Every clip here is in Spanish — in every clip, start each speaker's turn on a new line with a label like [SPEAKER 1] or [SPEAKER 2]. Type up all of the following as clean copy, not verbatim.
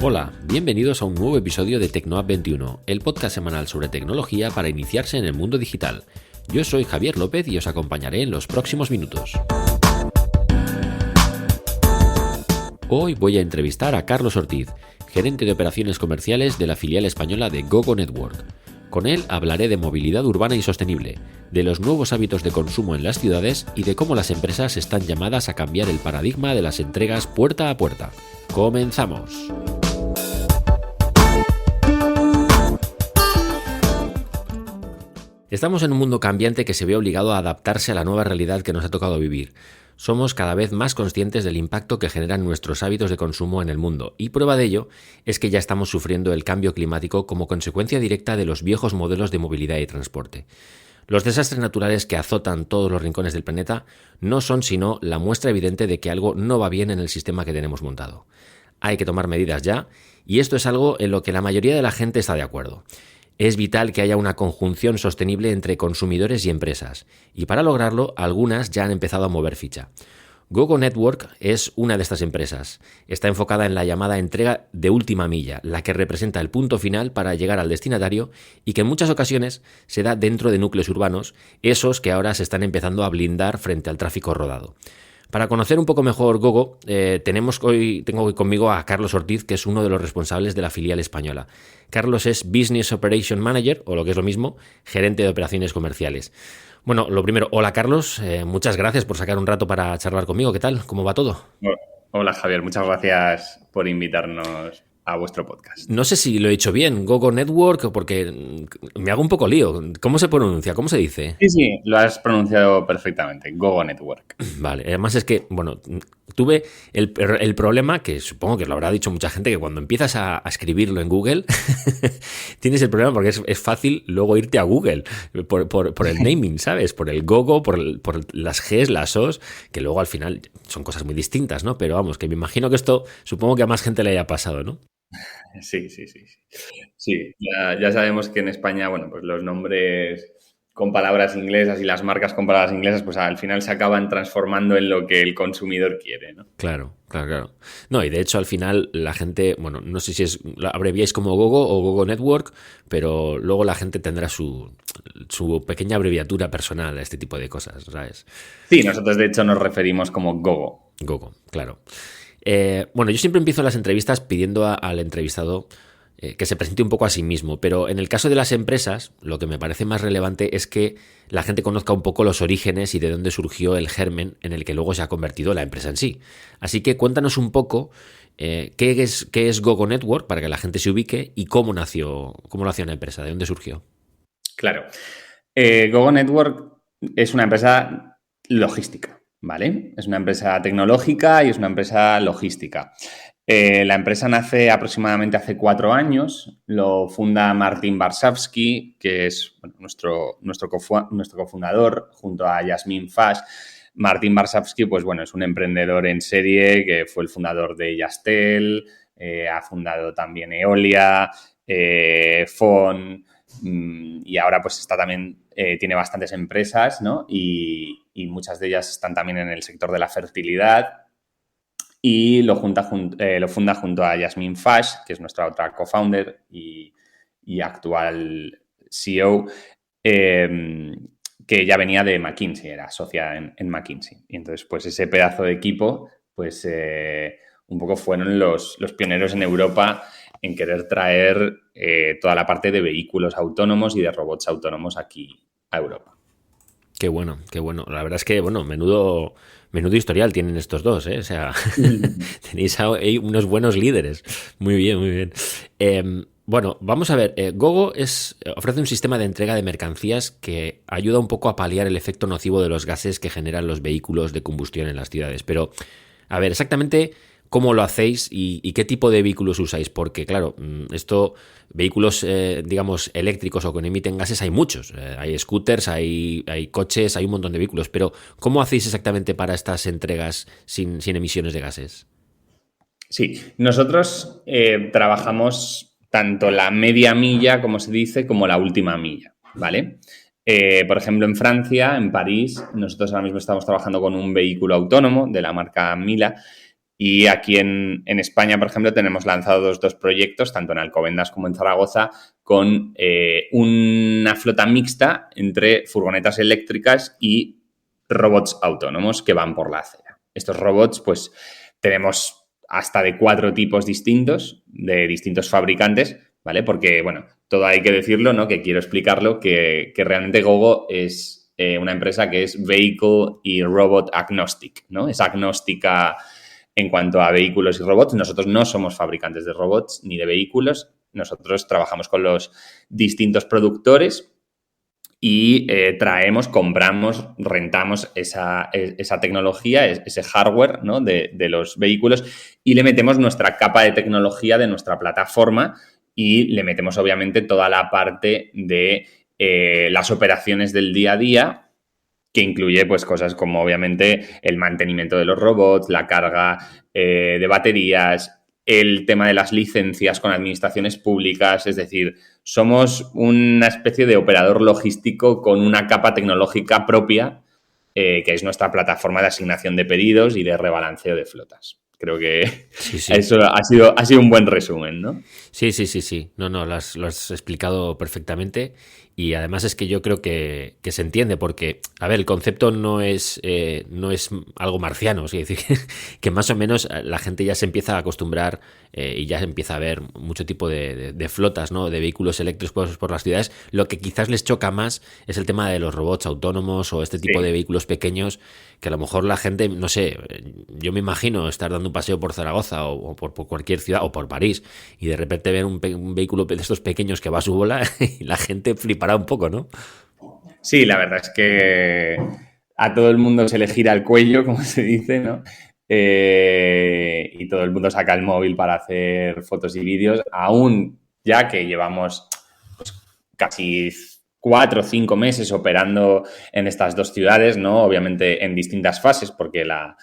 [SPEAKER 1] Hola, bienvenidos a un nuevo episodio de TecnoApp 21, el podcast semanal sobre tecnología para iniciarse en el mundo digital. Yo soy Javier López y os acompañaré en los próximos minutos. Hoy voy a entrevistar a Carlos Ortiz, gerente de operaciones comerciales de la filial española de Gogo Network. Con él hablaré de movilidad urbana y sostenible, de los nuevos hábitos de consumo en las ciudades y de cómo las empresas están llamadas a cambiar el paradigma de las entregas puerta a puerta. ¡Comenzamos! Estamos en un mundo cambiante que se ve obligado a adaptarse a la nueva realidad que nos ha tocado vivir. Somos cada vez más conscientes del impacto que generan nuestros hábitos de consumo en el mundo, y prueba de ello es que ya estamos sufriendo el cambio climático como consecuencia directa de los viejos modelos de movilidad y transporte. Los desastres naturales que azotan todos los rincones del planeta no son sino la muestra evidente de que algo no va bien en el sistema que tenemos montado. Hay que tomar medidas ya, y esto es algo en lo que la mayoría de la gente está de acuerdo. Es vital que haya una conjunción sostenible entre consumidores y empresas, y para lograrlo, algunas ya han empezado a mover ficha. Gogo Network es una de estas empresas. Está enfocada en la llamada entrega de última milla, la que representa el punto final para llegar al destinatario y que en muchas ocasiones se da dentro de núcleos urbanos, esos que ahora se están empezando a blindar frente al tráfico rodado. Para conocer un poco mejor Gogo, tengo hoy conmigo a Carlos Ortiz, que es uno de los responsables de la filial española. Carlos es Business Operation Manager, o lo que es lo mismo, gerente de operaciones comerciales. Bueno, lo primero, hola Carlos, muchas gracias por sacar un rato para charlar conmigo. ¿Qué tal? ¿Cómo va todo?
[SPEAKER 2] Hola Javier, muchas gracias por invitarnos a vuestro podcast.
[SPEAKER 1] No sé si lo he dicho bien, Gogo Network, porque me hago un poco lío. ¿Cómo se pronuncia? ¿Cómo se dice?
[SPEAKER 2] Sí, lo has pronunciado perfectamente, Gogo Network.
[SPEAKER 1] Vale, además es que, bueno, tuve el problema, que supongo que lo habrá dicho mucha gente, que cuando empiezas a escribirlo en Google, tienes el problema porque es fácil luego irte a Google por el naming, ¿sabes? Por el Gogo, por las Gs, las Os, que luego al final son cosas muy distintas, ¿no? Pero vamos, que me imagino que esto, supongo que a más gente le haya pasado, ¿no?
[SPEAKER 2] Sí. Sí, ya sabemos que en España, bueno, pues los nombres con palabras inglesas y las marcas con palabras inglesas, pues al final se acaban transformando en lo que el consumidor quiere, ¿no?
[SPEAKER 1] Claro. No, y de hecho al final la gente, bueno, no sé si la abreviáis como Gogo o Gogo Network, pero luego la gente tendrá su pequeña abreviatura personal a este tipo de cosas, ¿sabes?
[SPEAKER 2] Sí, nosotros de hecho nos referimos como Gogo.
[SPEAKER 1] Gogo, claro. Bueno, yo siempre empiezo las entrevistas pidiendo al entrevistado que se presente un poco a sí mismo, pero en el caso de las empresas, lo que me parece más relevante es que la gente conozca un poco los orígenes y de dónde surgió el germen en el que luego se ha convertido la empresa en sí. Así que cuéntanos un poco qué es Gogo Network para que la gente se ubique y cómo nació la empresa, de dónde surgió.
[SPEAKER 2] Claro. Gogo Network es una empresa logística, ¿vale? Es una empresa tecnológica y es una empresa logística. La empresa nace aproximadamente hace 4 años. Lo funda Martin Varsavsky, que es nuestro cofundador, junto a Yasmin Fash. Martin Varsavsky, pues bueno, es un emprendedor en serie que fue el fundador de Yastel, ha fundado también Eolia, FON, y ahora pues está también, tiene bastantes empresas, ¿no? Y muchas de ellas están también en el sector de la fertilidad. Y lo funda junto a Yasmin Fash, que es nuestra otra co-founder y actual CEO, que ya venía de McKinsey, era socia en McKinsey. Y entonces, pues ese pedazo de equipo, pues un poco fueron los pioneros en Europa en querer traer toda la parte de vehículos autónomos y de robots autónomos aquí a Europa.
[SPEAKER 1] Qué bueno. La verdad es que, bueno, menudo historial tienen estos dos, ¿eh? O sea, tenéis ahí unos buenos líderes. Muy bien. Bueno, vamos a ver. Gogo ofrece un sistema de entrega de mercancías que ayuda un poco a paliar el efecto nocivo de los gases que generan los vehículos de combustión en las ciudades. Pero, a ver, exactamente cómo lo hacéis y qué tipo de vehículos usáis, porque claro, vehículos digamos eléctricos o que no emiten gases hay muchos, hay scooters, hay coches, hay un montón de vehículos, pero ¿cómo hacéis exactamente para estas entregas sin emisiones de gases?
[SPEAKER 2] Sí, nosotros trabajamos tanto la media milla, como se dice, como la última milla, ¿vale? Por ejemplo, en Francia, en París, nosotros ahora mismo estamos trabajando con un vehículo autónomo de la marca Mila Y aquí en España, por ejemplo, tenemos lanzados dos proyectos, tanto en Alcobendas como en Zaragoza, con una flota mixta entre furgonetas eléctricas y robots autónomos que van por la acera. Estos robots, pues, tenemos hasta de 4 tipos distintos, de distintos fabricantes, ¿vale? Porque, bueno, todo hay que decirlo, ¿no? Que quiero explicarlo, que realmente Gogo es una empresa que es vehicle y robot agnostic, ¿no? Es agnóstica en cuanto a vehículos y robots. Nosotros no somos fabricantes de robots ni de vehículos. Nosotros trabajamos con los distintos productores y traemos, compramos, rentamos esa tecnología, ese hardware, ¿no? de los vehículos, y le metemos nuestra capa de tecnología de nuestra plataforma y le metemos obviamente toda la parte de las operaciones del día a día, que incluye pues cosas como obviamente el mantenimiento de los robots, la carga de baterías, el tema de las licencias con administraciones públicas. Es decir, somos una especie de operador logístico con una capa tecnológica propia, que es nuestra plataforma de asignación de pedidos y de rebalanceo de flotas. Creo que
[SPEAKER 1] Sí, sí.
[SPEAKER 2] eso ha sido un buen resumen, ¿no?
[SPEAKER 1] Sí, sí, sí, sí. No, no, lo has explicado perfectamente. Y además es que yo creo que se entiende, porque, a ver, el concepto no es algo marciano, es decir, que más o menos la gente ya se empieza a acostumbrar y ya se empieza a ver mucho tipo de flotas, ¿no? De vehículos eléctricos por las ciudades. Lo que quizás les choca más es el tema de los robots autónomos o este tipo
[SPEAKER 2] Sí.
[SPEAKER 1] de vehículos pequeños, que a lo mejor la gente, no sé, yo me imagino estar dando un paseo por Zaragoza o por cualquier ciudad o por París y de repente ver un vehículo de estos pequeños que va a su bola y la gente flipará un poco, ¿no?
[SPEAKER 2] Sí, la verdad es que a todo el mundo se le gira el cuello, como se dice, ¿no? Y todo el mundo saca el móvil para hacer fotos y vídeos, aún ya que llevamos pues, casi 4 o 5 meses operando en estas dos ciudades, ¿no? Obviamente en distintas fases, porque la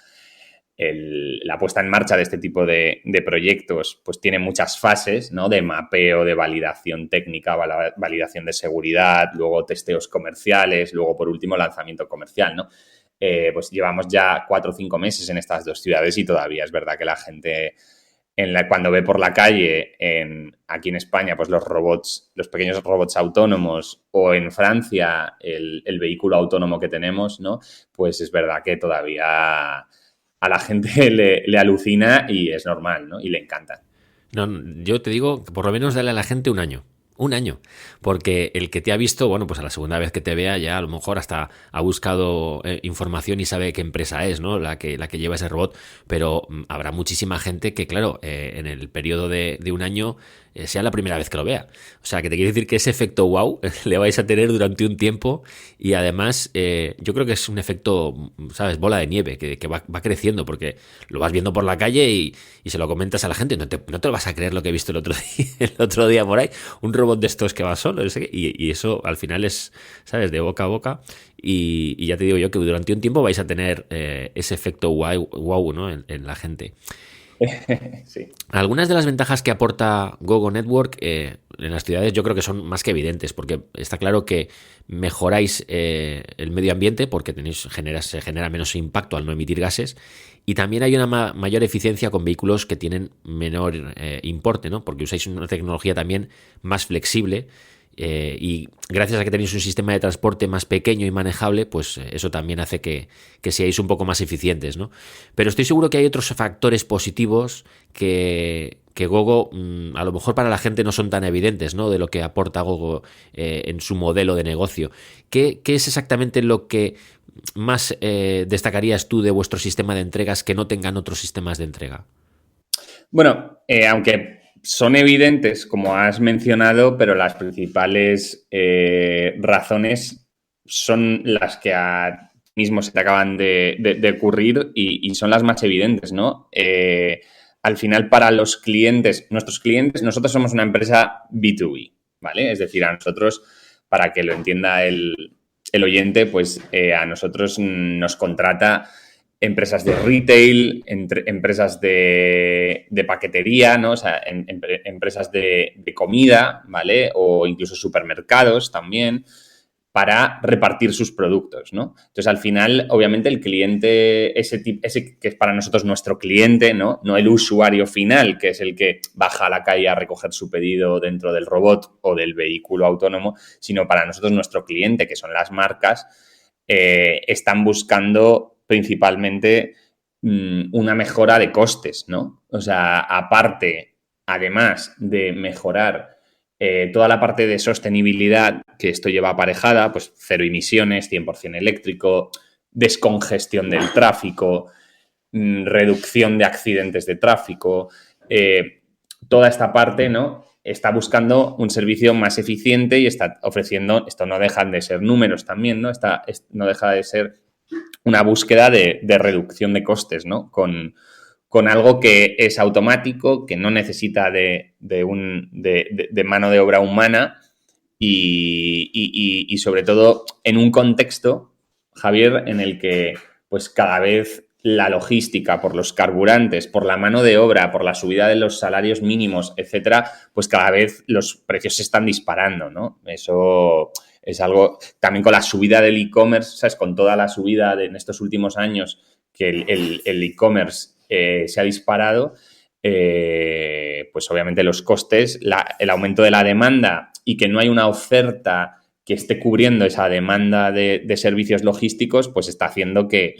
[SPEAKER 2] puesta en marcha de este tipo de proyectos pues tiene muchas fases, ¿no? De mapeo, de validación técnica, validación de seguridad, luego testeos comerciales, luego por último lanzamiento comercial, ¿no? Pues llevamos ya 4 o 5 meses en estas dos ciudades y todavía es verdad que la gente cuando ve por la calle aquí en España pues los pequeños robots autónomos, o en Francia el vehículo autónomo que tenemos, ¿no? Pues es verdad que todavía a la gente le alucina y es normal, ¿no? Y le encanta.
[SPEAKER 1] No, yo te digo que por lo menos dale a la gente un año. Un año. Porque el que te ha visto, bueno, pues a la segunda vez que te vea ya a lo mejor hasta ha buscado información y sabe qué empresa es, ¿no? La que lleva ese robot. Pero habrá muchísima gente que, claro, en el periodo de un año sea la primera vez que lo vea. O sea, que te quiere decir que ese efecto wow le vais a tener durante un tiempo y además yo creo que es un efecto, ¿sabes? Bola de nieve que va creciendo porque lo vas viendo por la calle y se lo comentas a la gente. No te lo vas a creer lo que he visto el otro día por ahí. Un robot de estos que va solo. No sé qué, y eso al final es, ¿sabes? De boca a boca. Y ya te digo yo que durante un tiempo vais a tener ese efecto wow, ¿no? En la gente.
[SPEAKER 2] Sí.
[SPEAKER 1] Algunas de las ventajas que aporta Gogo Network en las ciudades yo creo que son más que evidentes, porque está claro que mejoráis el medio ambiente porque se genera menos impacto al no emitir gases, y también hay una mayor eficiencia con vehículos que tienen menor importe, ¿no? Porque usáis una tecnología también más flexible. Y gracias a que tenéis un sistema de transporte más pequeño y manejable, pues eso también hace que seáis un poco más eficientes, ¿no? Pero estoy seguro que hay otros factores positivos que Gogo, a lo mejor para la gente no son tan evidentes, ¿no? De lo que aporta Gogo en su modelo de negocio. ¿Qué es exactamente lo que más destacarías tú de vuestro sistema de entregas que no tengan otros sistemas de entrega?
[SPEAKER 2] Bueno, aunque son evidentes, como has mencionado, pero las principales razones son las que mismo se te acaban de ocurrir y son las más evidentes, ¿no? Al final, para los clientes, nosotros somos una empresa B2B, ¿vale? Es decir, a nosotros, para que lo entienda el oyente, pues a nosotros nos contrata empresas de retail, empresas de paquetería, ¿no? O sea, empresas de comida, ¿vale? O incluso supermercados también. para repartir sus productos, ¿no? Entonces, al final, obviamente, el cliente, ese que es para nosotros nuestro cliente, ¿no? No el usuario final, que es el que baja a la calle a recoger su pedido dentro del robot o del vehículo autónomo, sino para nosotros nuestro cliente, que son las marcas, están buscando principalmente una mejora de costes, ¿no? O sea, aparte, además de mejorar toda la parte de sostenibilidad que esto lleva aparejada, pues 0 emisiones, 100% eléctrico, descongestión del tráfico, reducción de accidentes de tráfico, toda esta parte, ¿no? Está buscando un servicio más eficiente y está ofreciendo, esto no dejan de ser números también, ¿no? No deja de ser una búsqueda de reducción de costes, ¿no? Con algo que es automático, que no necesita de mano de obra humana y sobre todo en un contexto, Javier, en el que pues cada vez la logística, por los carburantes, por la mano de obra, por la subida de los salarios mínimos, etcétera, pues cada vez los precios se están disparando, ¿no? Eso es algo, también con la subida del e-commerce, ¿sabes? Con toda la subida en estos últimos años que el e-commerce se ha disparado, pues obviamente los costes, el aumento de la demanda y que no hay una oferta que esté cubriendo esa demanda de servicios logísticos, pues está haciendo que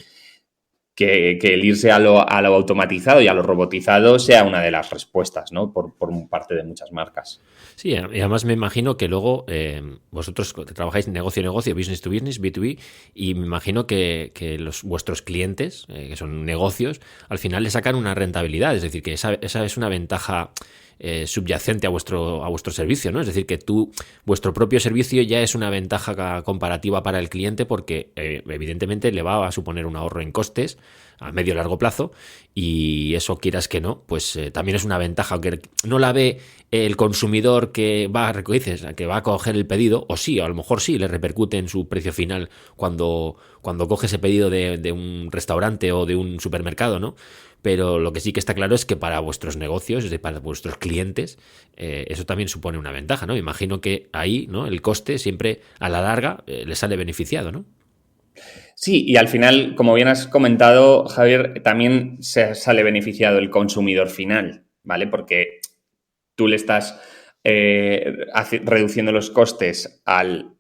[SPEAKER 2] el irse a lo automatizado y a lo robotizado sea una de las respuestas, ¿no? Por parte de muchas marcas.
[SPEAKER 1] Sí, y además me imagino que luego vosotros trabajáis negocio a negocio, business to business, B2B, y me imagino que vuestros clientes, que son negocios, al final le sacan una rentabilidad, es decir, que esa es una ventaja subyacente a vuestro servicio, ¿no? Es decir, que vuestro propio servicio ya es una ventaja comparativa para el cliente porque evidentemente le va a suponer un ahorro en costes a medio y largo plazo y eso, quieras que no, pues también es una ventaja, aunque no la ve el consumidor que va a coger el pedido, o sí, a lo mejor sí le repercute en su precio final cuando coge ese pedido de un restaurante o de un supermercado, ¿no? Pero lo que sí que está claro es que para vuestros negocios, es decir, para vuestros clientes, eso también supone una ventaja, ¿no? Imagino que ahí, ¿no? El coste siempre a la larga les sale beneficiado, ¿no?
[SPEAKER 2] Sí, y al final, como bien has comentado, Javier, también se sale beneficiado el consumidor final, ¿vale? Porque tú le estás reduciendo los costes al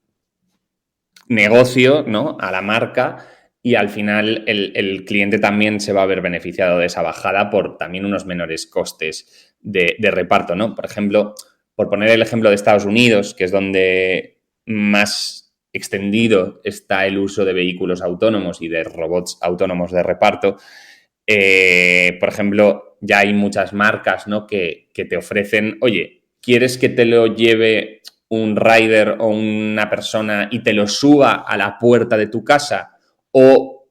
[SPEAKER 2] negocio, ¿no? A la marca, y al final el cliente también se va a ver beneficiado de esa bajada por también unos menores costes de reparto, ¿no? Por ejemplo, por poner el ejemplo de Estados Unidos, que es donde más extendido está el uso de vehículos autónomos y de robots autónomos de reparto, por ejemplo, ya hay muchas marcas, ¿no? que te ofrecen, oye, ¿quieres que te lo lleve un rider o una persona y te lo suba a la puerta de tu casa? ¿O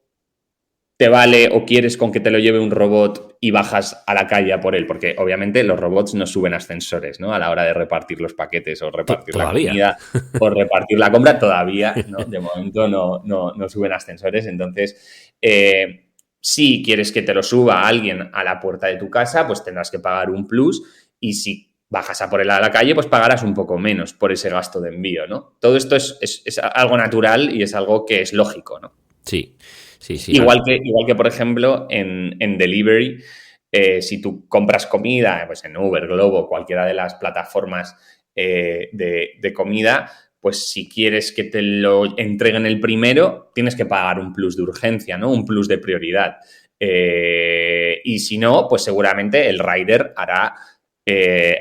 [SPEAKER 2] te vale o quieres con que te lo lleve un robot y bajas a la calle a por él? Porque obviamente los robots no suben ascensores, ¿no? A la hora de repartir los paquetes o repartir la comida o repartir la compra, todavía, ¿no? De momento no suben ascensores. Entonces, si quieres que te lo suba alguien a la puerta de tu casa, pues tendrás que pagar un plus, y si bajas a por él a la calle, pues pagarás un poco menos por ese gasto de envío, ¿no? Todo esto es algo natural y es algo que es lógico, ¿no?
[SPEAKER 1] Sí.
[SPEAKER 2] Igual que, por ejemplo, en delivery, si tú compras comida, pues en Uber, Globo, cualquiera de las plataformas de comida, pues si quieres que te lo entreguen el primero, tienes que pagar un plus de urgencia, ¿no? Un plus de prioridad. Y si no, pues seguramente el rider hará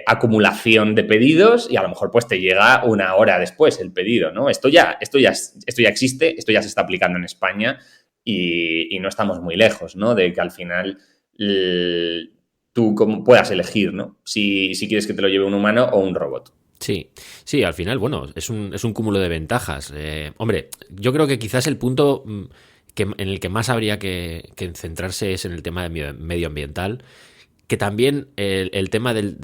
[SPEAKER 2] acumulación de pedidos y a lo mejor pues te llega una hora después el pedido, ¿no? Esto ya existe, esto ya se está aplicando en España. Y no estamos muy lejos, ¿no? De que al final tú puedas elegir, ¿no? Si quieres que te lo lleve un humano o un robot.
[SPEAKER 1] Sí, al final, bueno, es un cúmulo de ventajas. Hombre, yo creo que quizás el punto en el que más habría que centrarse es en el tema de medioambiental, que también el tema del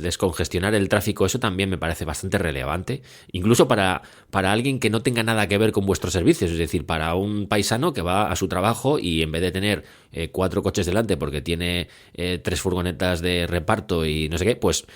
[SPEAKER 1] descongestionar el tráfico, eso también me parece bastante relevante, incluso para alguien que no tenga nada que ver con vuestros servicios, es decir, para un paisano que va a su trabajo y en vez de tener 4 coches delante porque tiene 3 furgonetas de reparto y no sé qué, pues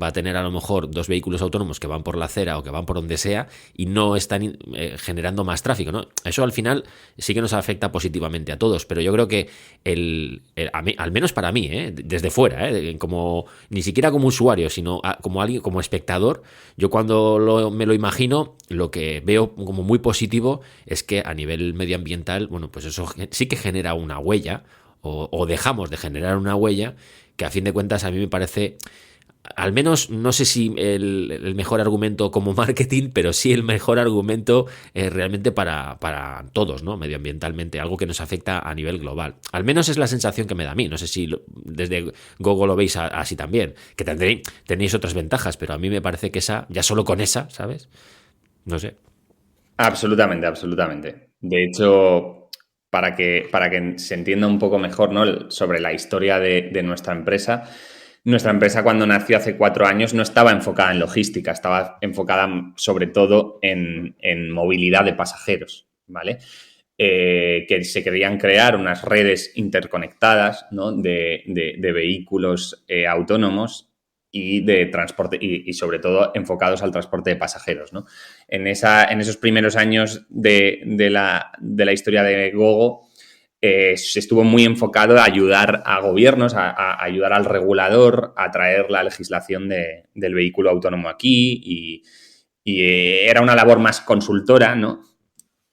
[SPEAKER 1] va a tener a lo mejor 2 vehículos autónomos que van por la acera o que van por donde sea y no están generando más tráfico, ¿no? Eso al final sí que nos afecta positivamente a todos, pero yo creo que al menos para mí, desde fuera, como ni siquiera como usuario, sino como alguien, como espectador, yo cuando me lo imagino, lo que veo como muy positivo es que a nivel medioambiental, bueno, pues eso sí que genera una huella, o dejamos de generar una huella, que a fin de cuentas a mí me parece, al menos no sé si el mejor argumento como marketing, pero sí el mejor argumento realmente para todos, ¿no? Medioambientalmente, algo que nos afecta a nivel global. Al menos es la sensación que me da a mí. No sé si desde Google lo veis así también, que tenéis otras ventajas, pero a mí me parece que esa, ya solo con esa, ¿sabes? No sé.
[SPEAKER 2] Absolutamente, absolutamente. De hecho, para que se entienda un poco mejor, ¿no?, sobre la historia de nuestra empresa cuando nació hace 4 años no estaba enfocada en logística, estaba enfocada sobre todo en movilidad de pasajeros, ¿vale? Que se querían crear unas redes interconectadas, ¿no?, de vehículos autónomos y de transporte y sobre todo enfocados al transporte de pasajeros, ¿no? En esos primeros años de la historia de Gogo se estuvo muy enfocado a ayudar a gobiernos, a ayudar al regulador a traer la legislación del vehículo autónomo aquí y era una labor más consultora, ¿no?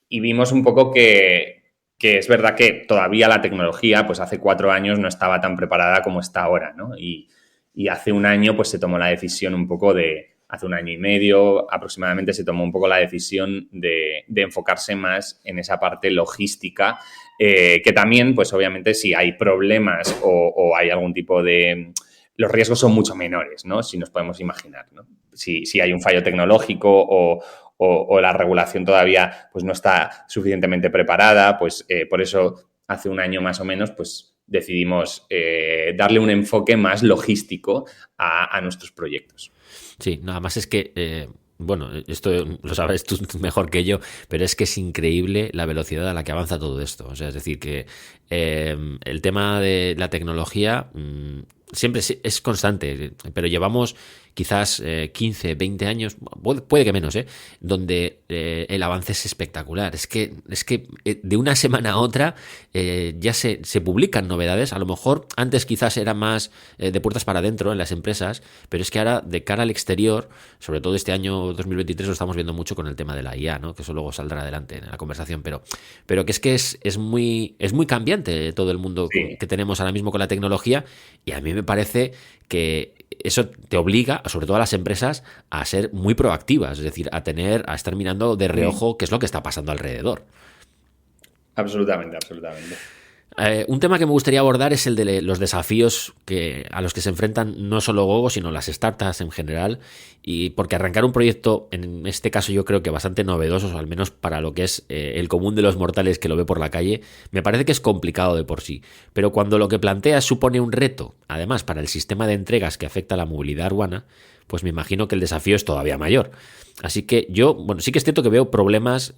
[SPEAKER 2] Y vimos un poco que es verdad que todavía la tecnología, pues hace 4 años no estaba tan preparada como está ahora, ¿no? Y hace un año, pues se tomó la decisión un poco hace 1 año y medio aproximadamente, se tomó un poco la decisión de enfocarse más en esa parte logística, que también, pues obviamente, si hay problemas o hay algún tipo de... Los riesgos son mucho menores, ¿no? Si nos podemos imaginar, ¿no? Si hay un fallo tecnológico o la regulación todavía pues no está suficientemente preparada, pues por eso hace un año más o menos pues decidimos darle un enfoque más logístico a nuestros proyectos.
[SPEAKER 1] Sí, nada más es que, bueno, esto lo sabrás tú mejor que yo, pero es que es increíble la velocidad a la que avanza todo esto. O sea, es decir, que el tema de la tecnología siempre es constante, pero llevamos quizás 15, 20 años, puede que menos, donde el avance es espectacular. Es que de una semana a otra ya se publican novedades. A lo mejor antes quizás era más de puertas para adentro en las empresas, pero es que ahora de cara al exterior, sobre todo este año 2023 lo estamos viendo mucho con el tema de la IA, ¿no? Que eso luego saldrá adelante en la conversación, pero que es muy cambiante todo el mundo
[SPEAKER 2] Sí.
[SPEAKER 1] que tenemos ahora mismo con la tecnología, y a mí me parece que eso te obliga, sobre todo a las empresas, a ser muy proactivas, es decir, a estar mirando de reojo qué es lo que está pasando alrededor.
[SPEAKER 2] Absolutamente, absolutamente.
[SPEAKER 1] Un tema que me gustaría abordar es el de los desafíos a los que se enfrentan no solo Gogo, sino las startups en general, y porque arrancar un proyecto, en este caso yo creo que bastante novedoso, al menos para lo que es el común de los mortales que lo ve por la calle, me parece que es complicado de por sí. Pero cuando lo que planteas supone un reto, además para el sistema de entregas que afecta a la movilidad urbana, pues me imagino que el desafío es todavía mayor. Así que yo, bueno, sí que es cierto que veo problemas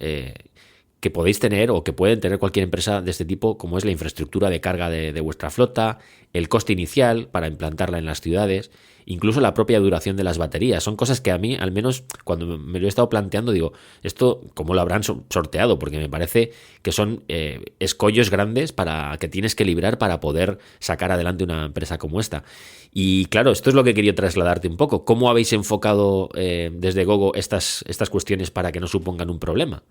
[SPEAKER 1] que podéis tener o que pueden tener cualquier empresa de este tipo, como es la infraestructura de carga de vuestra flota, el coste inicial para implantarla en las ciudades, incluso la propia duración de las baterías. Son cosas que a mí, al menos cuando me lo he estado planteando, digo, esto cómo lo habrán sorteado, porque me parece que son escollos grandes para que tienes que librar para poder sacar adelante una empresa como esta. Y claro, esto es lo que quería trasladarte un poco. ¿Cómo habéis enfocado desde Gogo estas cuestiones para que no supongan un problema?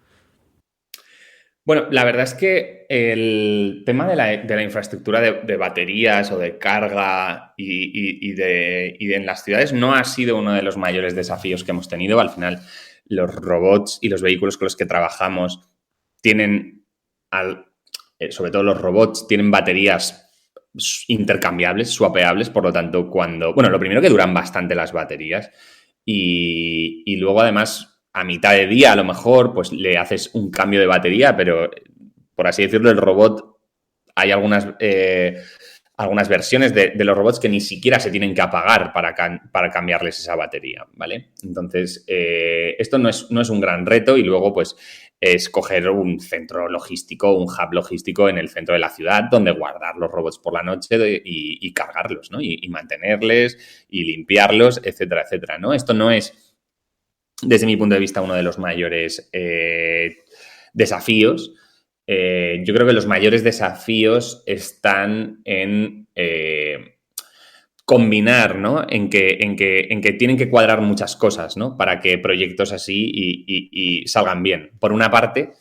[SPEAKER 2] Bueno, la verdad es que el tema de la infraestructura de baterías o de carga y en las ciudades no ha sido uno de los mayores desafíos que hemos tenido. Al final, los robots y los vehículos con los que trabajamos tienen, sobre todo los robots, tienen baterías intercambiables, swapeables, por lo tanto, bueno, lo primero que duran bastante las baterías y luego además a mitad de día a lo mejor pues le haces un cambio de batería, pero por así decirlo el robot hay algunas versiones de los robots que ni siquiera se tienen que apagar para cambiarles esa batería, ¿vale? Entonces, esto no es un gran reto y luego, pues, es coger un centro logístico, un hub logístico en el centro de la ciudad donde guardar los robots por la noche y cargarlos, ¿no? Y mantenerles y limpiarlos, etcétera, etcétera, ¿no? Esto no es, desde mi punto de vista, uno de los mayores desafíos. Yo creo que los mayores desafíos están en combinar, ¿no? En que tienen que cuadrar muchas cosas, ¿no? Para que proyectos así y salgan bien. Por una parte,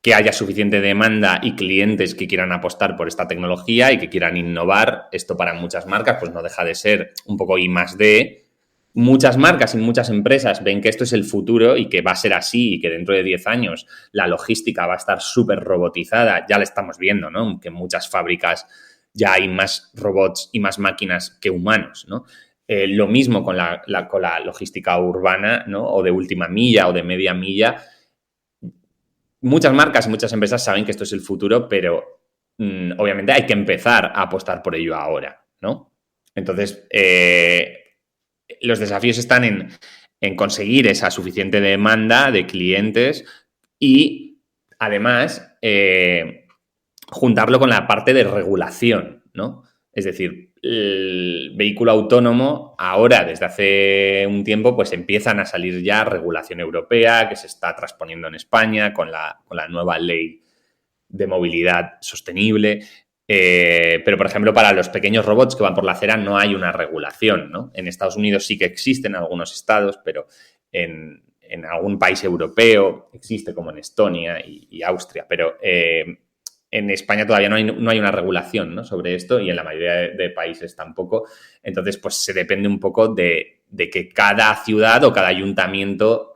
[SPEAKER 2] que haya suficiente demanda y clientes que quieran apostar por esta tecnología y que quieran innovar. Esto para muchas marcas pues no deja de ser un poco I+D. Muchas marcas y muchas empresas ven que esto es el futuro y que va a ser así y que dentro de 10 años la logística va a estar súper robotizada. Ya lo estamos viendo, ¿no? Que en muchas fábricas ya hay más robots y más máquinas que humanos, ¿no? Lo mismo con la logística urbana, ¿no? O de última milla o de media milla. Muchas marcas y muchas empresas saben que esto es el futuro, pero obviamente hay que empezar a apostar por ello ahora, ¿no? Entonces, los desafíos están en conseguir esa suficiente demanda de clientes y, además, juntarlo con la parte de regulación, ¿no? Es decir, el vehículo autónomo ahora, desde hace un tiempo, pues empiezan a salir ya regulación europea que se está transponiendo en España con la nueva ley de movilidad sostenible. Pero, por ejemplo, para los pequeños robots que van por la acera no hay una regulación, ¿no? En Estados Unidos sí que existen en algunos estados, pero en algún país europeo existe, como en Estonia y Austria, pero en España todavía no hay una regulación, ¿no? Sobre esto y en la mayoría de países tampoco. Entonces, pues se depende un poco de que cada ciudad o cada ayuntamiento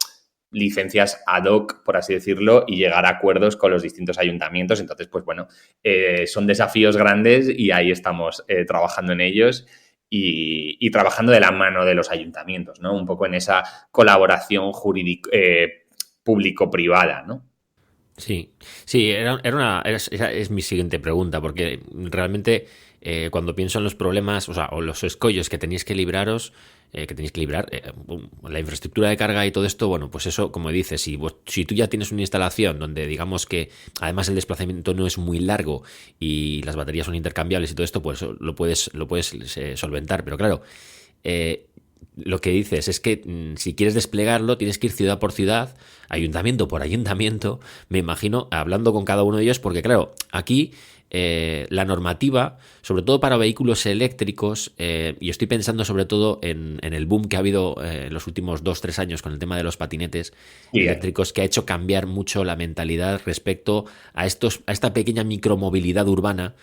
[SPEAKER 2] licencias ad hoc, por así decirlo, y llegar a acuerdos con los distintos ayuntamientos. Entonces, pues bueno, son desafíos grandes y ahí estamos trabajando en ellos y trabajando de la mano de los ayuntamientos, ¿no? Un poco en esa colaboración público-privada, ¿no?
[SPEAKER 1] Sí, esa es mi siguiente pregunta, porque realmente cuando pienso en los problemas, o sea, o los escollos que tenéis que libraros, la infraestructura de carga y todo esto, bueno, pues eso, como dices, si tú ya tienes una instalación donde digamos que además el desplazamiento no es muy largo y las baterías son intercambiables y todo esto, pues lo puedes solventar, pero claro, lo que dices es que si quieres desplegarlo tienes que ir ciudad por ciudad, ayuntamiento por ayuntamiento, me imagino, hablando con cada uno de ellos, porque claro, aquí la normativa, sobre todo para vehículos eléctricos, y estoy pensando sobre todo en el boom que ha habido en los últimos 2-3 años con el tema de los patinetes eléctricos, que ha hecho cambiar mucho la mentalidad respecto a esta pequeña micromovilidad urbana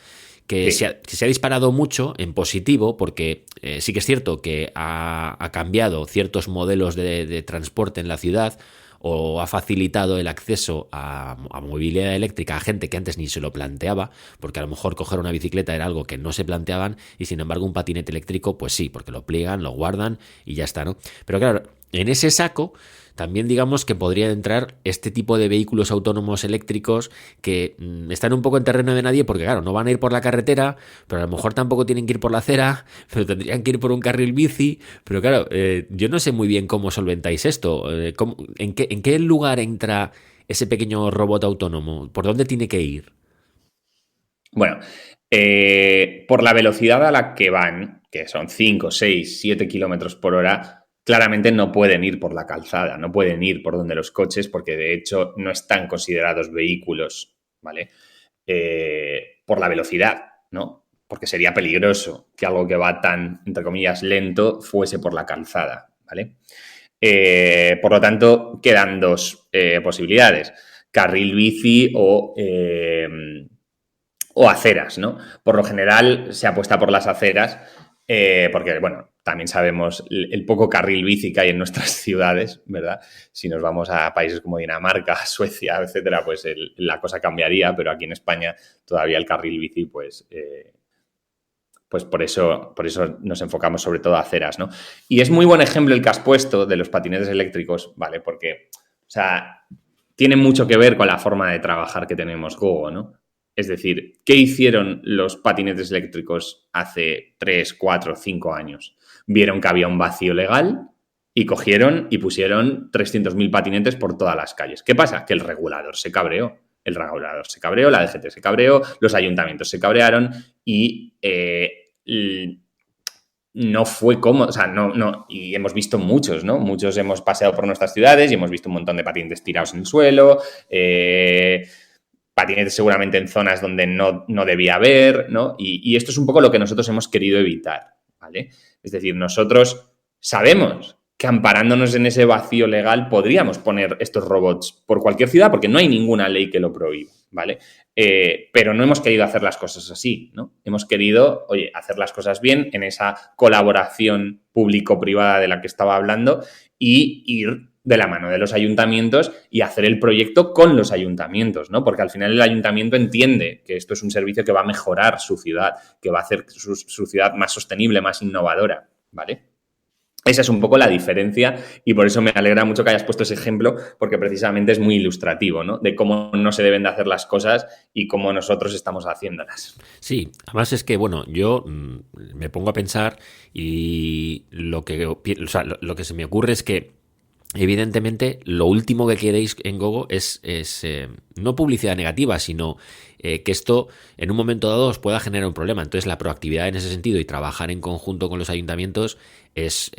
[SPEAKER 1] que se ha disparado mucho en positivo, porque sí que es cierto que ha cambiado ciertos modelos de transporte en la ciudad o ha facilitado el acceso a movilidad eléctrica a gente que antes ni se lo planteaba, porque a lo mejor coger una bicicleta era algo que no se planteaban y sin embargo un patinete eléctrico pues sí, porque lo pliegan, lo guardan y ya está, ¿no? Pero claro, en ese saco también digamos que podría entrar este tipo de vehículos autónomos eléctricos que están un poco en terreno de nadie porque claro, no van a ir por la carretera, pero a lo mejor tampoco tienen que ir por la acera, pero tendrían que ir por un carril bici, pero claro, yo no sé muy bien cómo solventáis esto, en qué lugar entra ese pequeño robot autónomo, por dónde tiene que ir.
[SPEAKER 2] Bueno, por la velocidad a la que van, que son 5, 6, 7 kilómetros por hora, claramente no pueden ir por la calzada, no pueden ir por donde los coches, porque de hecho no están considerados vehículos, ¿vale? Por la velocidad, ¿no? Porque sería peligroso que algo que va tan, entre comillas, lento fuese por la calzada, ¿vale? Por lo tanto, quedan dos posibilidades: carril bici o aceras, ¿no? Por lo general se apuesta por las aceras porque, bueno, también sabemos el poco carril bici que hay en nuestras ciudades, ¿verdad? Si nos vamos a países como Dinamarca, Suecia, etcétera, pues la cosa cambiaría, pero aquí en España todavía el carril bici, pues por eso nos enfocamos sobre todo a aceras, ¿no? Y es muy buen ejemplo el que has puesto de los patinetes eléctricos, ¿vale? Porque, o sea, tiene mucho que ver con la forma de trabajar que tenemos Gogo, ¿no? Es decir, ¿qué hicieron los patinetes eléctricos hace 3, 4, 5 años? Vieron que había un vacío legal y cogieron y pusieron 300.000 patinetes por todas las calles. ¿Qué pasa? Que el regulador se cabreó. El regulador se cabreó, la DGT se cabreó, los ayuntamientos se cabrearon y no fue cómodo, o sea, no, y hemos visto muchos, ¿no? Muchos hemos paseado por nuestras ciudades y hemos visto un montón de patinetes tirados en el suelo, patinetes seguramente en zonas donde no debía haber, ¿no? Y esto es un poco lo que nosotros hemos querido evitar, ¿vale? Es decir, nosotros sabemos que amparándonos en ese vacío legal podríamos poner estos robots por cualquier ciudad porque no hay ninguna ley que lo prohíba, ¿vale? Pero no hemos querido hacer las cosas así, ¿no? Hemos querido, oye, hacer las cosas bien en esa colaboración público-privada de la que estaba hablando y ir de la mano de los ayuntamientos y hacer el proyecto con los ayuntamientos, ¿no? Porque al final el ayuntamiento entiende que esto es un servicio que va a mejorar su ciudad, que va a hacer su ciudad más sostenible, más innovadora, ¿vale? Esa es un poco la diferencia y por eso me alegra mucho que hayas puesto ese ejemplo porque precisamente es muy ilustrativo, ¿no? De cómo no se deben de hacer las cosas y cómo nosotros estamos haciéndolas.
[SPEAKER 1] Sí, además es que, bueno, yo me pongo a pensar y lo que se me ocurre es que evidentemente lo último que queréis en Gogo es no publicidad negativa, sino que esto en un momento dado os pueda generar un problema. Entonces la proactividad en ese sentido y trabajar en conjunto con los ayuntamientos es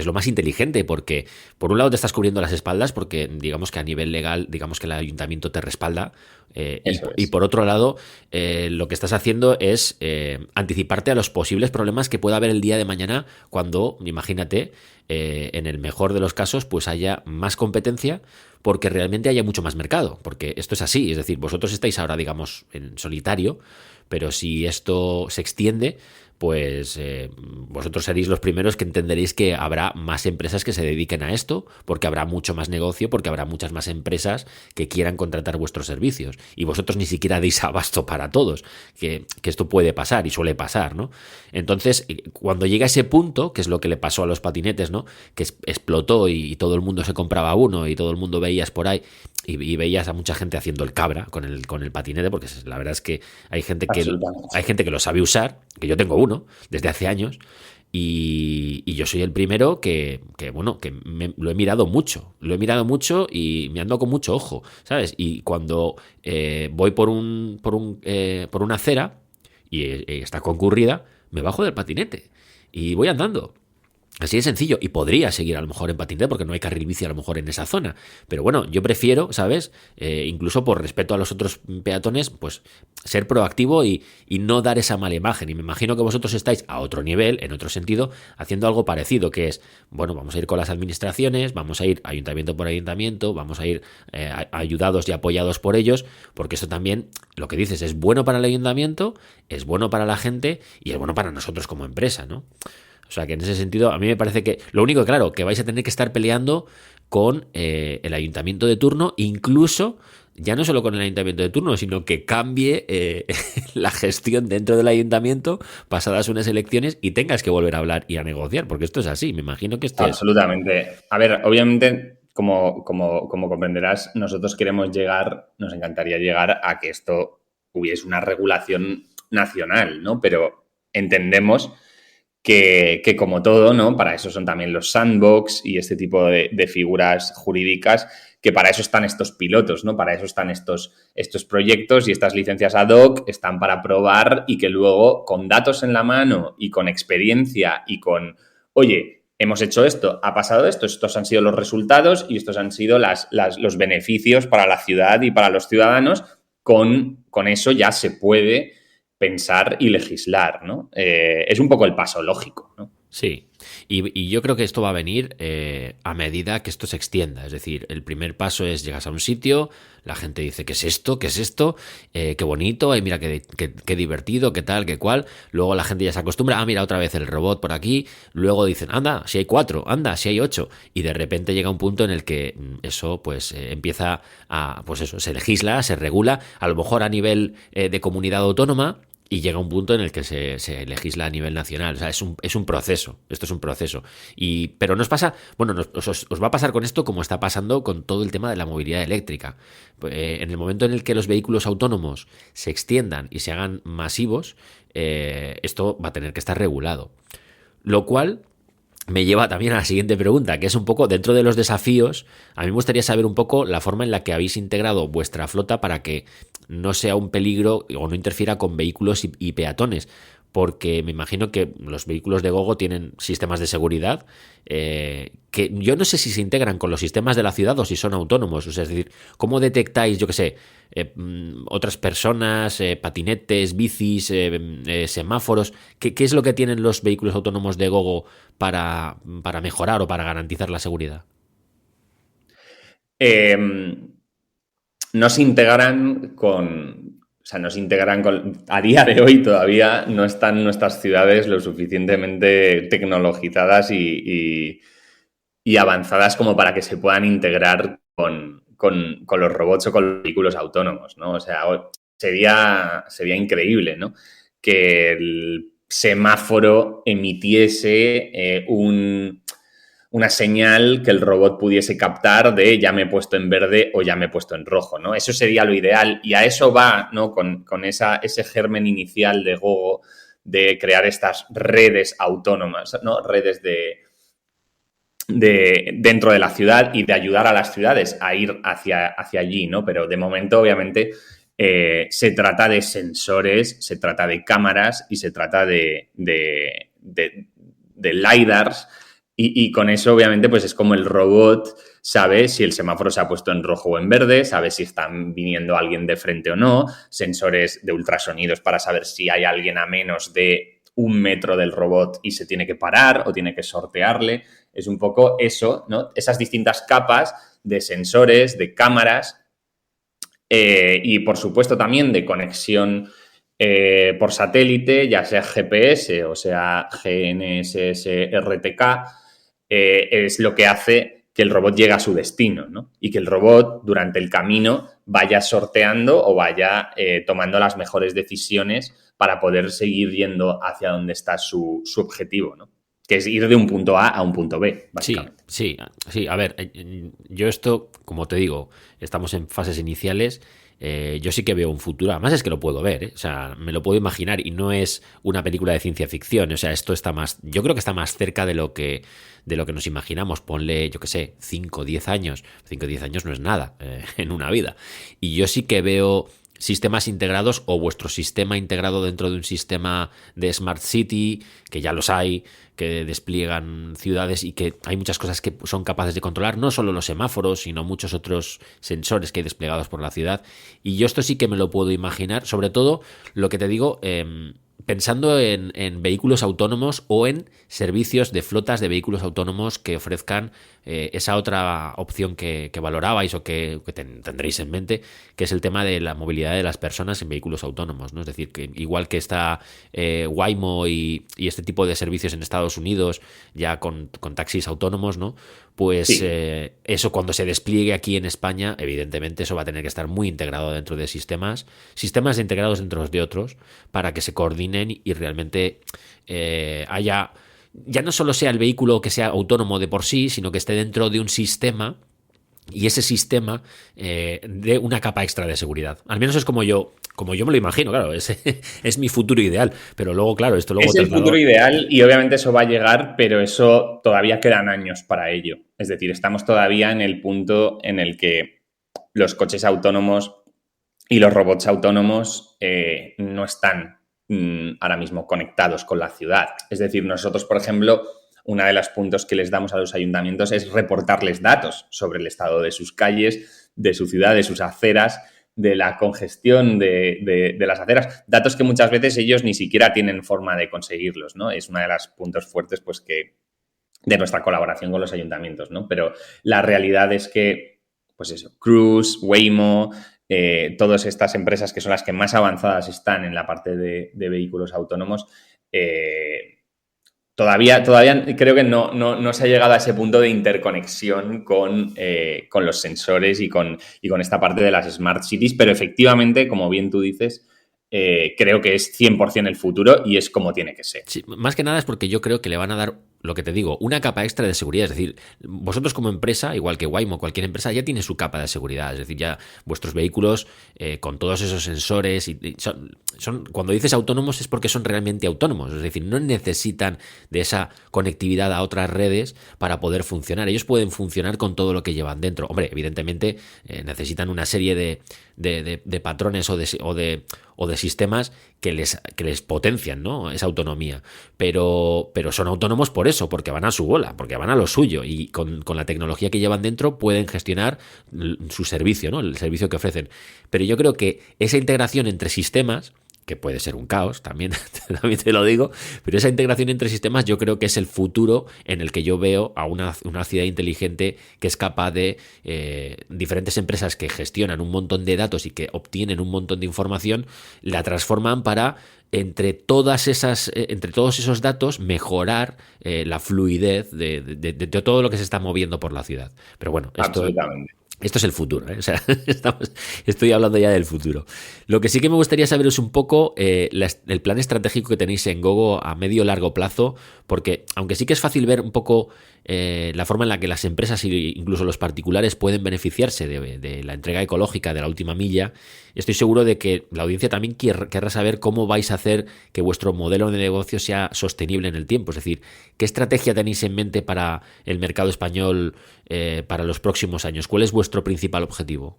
[SPEAKER 1] lo más inteligente porque por un lado te estás cubriendo las espaldas porque digamos que a nivel legal digamos que el ayuntamiento te respalda y por otro lado lo que estás haciendo es anticiparte a los posibles problemas que pueda haber el día de mañana cuando, imagínate, en el mejor de los casos pues haya más competencia porque realmente haya mucho más mercado, porque esto es así, es decir, vosotros estáis ahora digamos en solitario, pero si esto se extiende pues vosotros seréis los primeros que entenderéis que habrá más empresas que se dediquen a esto, porque habrá mucho más negocio, porque habrá muchas más empresas que quieran contratar vuestros servicios. Y vosotros ni siquiera deis abasto para todos, que esto puede pasar y suele pasar, ¿no? Entonces, cuando llega ese punto, que es lo que le pasó a los patinetes, ¿no? Que explotó y todo el mundo se compraba uno y todo el mundo veías por ahí y veías a mucha gente haciendo el cabra con el patinete, porque la verdad es que hay gente que lo sabe usar, que yo tengo uno desde hace años y yo soy el primero que lo he mirado mucho y me ando con mucho ojo, ¿sabes? Y cuando voy por una acera y está concurrida, me bajo del patinete y voy andando. Así de sencillo, y podría seguir a lo mejor en patinete porque no hay carril bici a lo mejor en esa zona, pero bueno, yo prefiero, ¿sabes? Incluso por respeto a los otros peatones, pues ser proactivo y no dar esa mala imagen, y me imagino que vosotros estáis a otro nivel, en otro sentido, haciendo algo parecido, que es, bueno, vamos a ir con las administraciones, vamos a ir ayuntamiento por ayuntamiento, vamos a ir ayudados y apoyados por ellos, porque eso también, lo que dices, es bueno para el ayuntamiento, es bueno para la gente y es bueno para nosotros como empresa, ¿no? O sea que en ese sentido a mí me parece que lo único, claro, que vais a tener que estar peleando con el ayuntamiento de turno, incluso ya no solo con el ayuntamiento de turno, sino que cambie la gestión dentro del ayuntamiento pasadas unas elecciones y tengas que volver a hablar y a negociar, porque esto es así, me imagino que esto
[SPEAKER 2] Absolutamente. A ver, obviamente, como comprenderás, nosotros nos encantaría llegar a que esto hubiese una regulación nacional, ¿no? Pero entendemos que como todo, ¿no? Para eso son también los sandbox y este tipo de figuras jurídicas, que para eso están estos pilotos, ¿no? Para eso están estos proyectos y estas licencias ad hoc están para probar y que luego con datos en la mano y con experiencia y con, oye, hemos hecho esto, ha pasado esto, estos han sido los resultados y estos han sido los beneficios para la ciudad y para los ciudadanos, con eso ya se puede pensar y legislar, ¿no? Es un poco el paso lógico, ¿no?
[SPEAKER 1] Sí, y yo creo que esto va a venir a medida que esto se extienda. Es decir, el primer paso es llegas a un sitio, la gente dice, ¿qué es esto? ¿Qué es esto? Qué bonito, ay, mira qué divertido, qué tal, qué cual. Luego la gente ya se acostumbra, mira otra vez el robot por aquí. Luego dicen, anda, si hay 4, anda, si hay 8. Y de repente llega un punto en el que eso pues empieza a, pues eso, se legisla, se regula, a lo mejor a nivel de comunidad autónoma. y llega un punto en el que se legisla a nivel nacional. O sea, es un proceso. Esto es un proceso. Pero nos pasa, bueno, os va a pasar con esto como está pasando con todo el tema de la movilidad eléctrica. En el momento en el que los vehículos autónomos se extiendan y se hagan masivos, esto va a tener que estar regulado. Lo cual me lleva también a la siguiente pregunta, que es un poco, dentro de los desafíos, a mí me gustaría saber un poco la forma en la que habéis integrado vuestra flota para que no sea un peligro o no interfiera con vehículos y peatones. Porque me imagino que los vehículos de Gogo tienen sistemas de seguridad que yo no sé si se integran con los sistemas de la ciudad o si son autónomos. O sea, es decir, ¿cómo detectáis, yo qué sé, otras personas, patinetes, bicis, semáforos? ¿Qué es lo que tienen los vehículos autónomos de Gogo para mejorar o para garantizar la seguridad?
[SPEAKER 2] No se integran con, o sea, no se integran con, a día de hoy todavía no están nuestras ciudades lo suficientemente tecnologizadas y avanzadas como para que se puedan integrar con los robots o con los vehículos autónomos, ¿no? O sea, sería increíble, ¿no? Que el semáforo emitiese una señal que el robot pudiese captar de ya me he puesto en verde o ya me he puesto en rojo, ¿no? Eso sería lo ideal y a eso va, ¿no? Con ese germen inicial de Gogo de crear estas redes autónomas, ¿no? Redes dentro de la ciudad y de ayudar a las ciudades a ir hacia allí, ¿no? Pero de momento, obviamente, se trata de sensores, se trata de cámaras y se trata de LiDARs y con eso, obviamente, pues es como el robot sabe si el semáforo se ha puesto en rojo o en verde, sabe si están viniendo alguien de frente o no, sensores de ultrasonidos para saber si hay alguien a menos de 1 metro del robot y se tiene que parar o tiene que sortearle. Es un poco eso, ¿no? Esas distintas capas de sensores, de cámaras y, por supuesto, también de conexión por satélite, ya sea GPS o sea GNSS RTK, es lo que hace que el robot llegue a su destino, ¿no? Y que el robot, durante el camino, vaya sorteando o vaya tomando las mejores decisiones para poder seguir yendo hacia donde está su objetivo, ¿no? Que es ir de un punto A a un punto B,
[SPEAKER 1] Sí,
[SPEAKER 2] básicamente.
[SPEAKER 1] sí, sí. A ver, yo esto, como te digo, estamos en fases iniciales. Yo sí que veo un futuro. Además es que lo puedo ver, ¿eh? O sea, me lo puedo imaginar y no es una película de ciencia ficción. O sea, esto está más, yo creo que está más cerca de lo que nos imaginamos. Ponle, yo qué sé, 5, 10 años. 5 o 10 años no es nada en una vida. Y yo sí que veo sistemas integrados o vuestro sistema integrado dentro de un sistema de Smart City, que ya los hay, que despliegan ciudades y que hay muchas cosas que son capaces de controlar, no solo los semáforos, sino muchos otros sensores que hay desplegados por la ciudad. Y yo esto sí que me lo puedo imaginar, sobre todo lo que te digo, pensando en vehículos autónomos o en servicios de flotas de vehículos autónomos que ofrezcan esa otra opción que valorabais o que tendréis en mente, que es el tema de la movilidad de las personas en vehículos autónomos, ¿no? Es decir, que igual que está Waymo y este tipo de servicios en Estados Unidos ya con taxis autónomos, ¿no? Pues
[SPEAKER 2] Sí.
[SPEAKER 1] eso cuando se despliegue aquí en España, evidentemente eso va a tener que estar muy integrado dentro de sistemas integrados dentro de otros, para que se coordinen y realmente haya, ya no solo sea el vehículo que sea autónomo de por sí, sino que esté dentro de un sistema y ese sistema de una capa extra de seguridad. Al menos es como yo me lo imagino, claro, es mi futuro ideal, pero luego, claro, esto luego
[SPEAKER 2] Es el futuro
[SPEAKER 1] trasladado.
[SPEAKER 2] ideal y obviamente eso va a llegar, pero eso todavía quedan años para ello. Es decir, estamos todavía en el punto en el que los coches autónomos y los robots autónomos no están ahora mismo conectados con la ciudad. Es decir, nosotros, por ejemplo, uno de los puntos que les damos a los ayuntamientos es reportarles datos sobre el estado de sus calles, de su ciudad, de sus aceras, de la congestión de las aceras, datos que muchas veces ellos ni siquiera tienen forma de conseguirlos, ¿no? Es uno de los puntos fuertes, pues, de nuestra colaboración con los ayuntamientos, ¿no? Pero la realidad es que, pues eso, Cruise, Waymo, todas estas empresas que son las que más avanzadas están en la parte de vehículos autónomos, todavía creo que no se ha llegado a ese punto de interconexión con los sensores y con esta parte de las Smart Cities, pero efectivamente, como bien tú dices, creo que es 100% el futuro y es como tiene que ser.
[SPEAKER 1] Sí, más que nada es porque yo creo que le van a dar, lo que te digo, una capa extra de seguridad. Es decir, vosotros como empresa, igual que Waymo, cualquier empresa, ya tiene su capa de seguridad. Es decir, ya vuestros vehículos con todos esos sensores, cuando dices autónomos es porque son realmente autónomos. Es decir, no necesitan de esa conectividad a otras redes para poder funcionar. Ellos pueden funcionar con todo lo que llevan dentro. Hombre, evidentemente necesitan una serie de patrones o de sistemas que les potencian, ¿no? Esa autonomía. Pero son autónomos por eso, porque van a su bola, porque van a lo suyo y con la tecnología que llevan dentro pueden gestionar su servicio, ¿no? El servicio que ofrecen. Pero yo creo que esa integración entre sistemas, que puede ser un caos, también te lo digo, pero esa integración entre sistemas yo creo que es el futuro en el que yo veo a una ciudad inteligente que es capaz de diferentes empresas que gestionan un montón de datos y que obtienen un montón de información, la transforman para entre todos esos datos mejorar la fluidez de todo lo que se está moviendo por la ciudad. Pero bueno, esto es el futuro, ¿eh? O sea, estoy hablando ya del futuro. Lo que sí que me gustaría saber es un poco el plan estratégico que tenéis en Gogo a medio largo plazo, porque aunque sí que es fácil ver un poco la forma en la que las empresas e incluso los particulares pueden beneficiarse de la entrega ecológica de la última milla, estoy seguro de que la audiencia también querrá saber cómo vais a hacer que vuestro modelo de negocio sea sostenible en el tiempo. Es decir, ¿qué estrategia tenéis en mente para el mercado español para los próximos años? ¿Cuál es vuestro principal objetivo?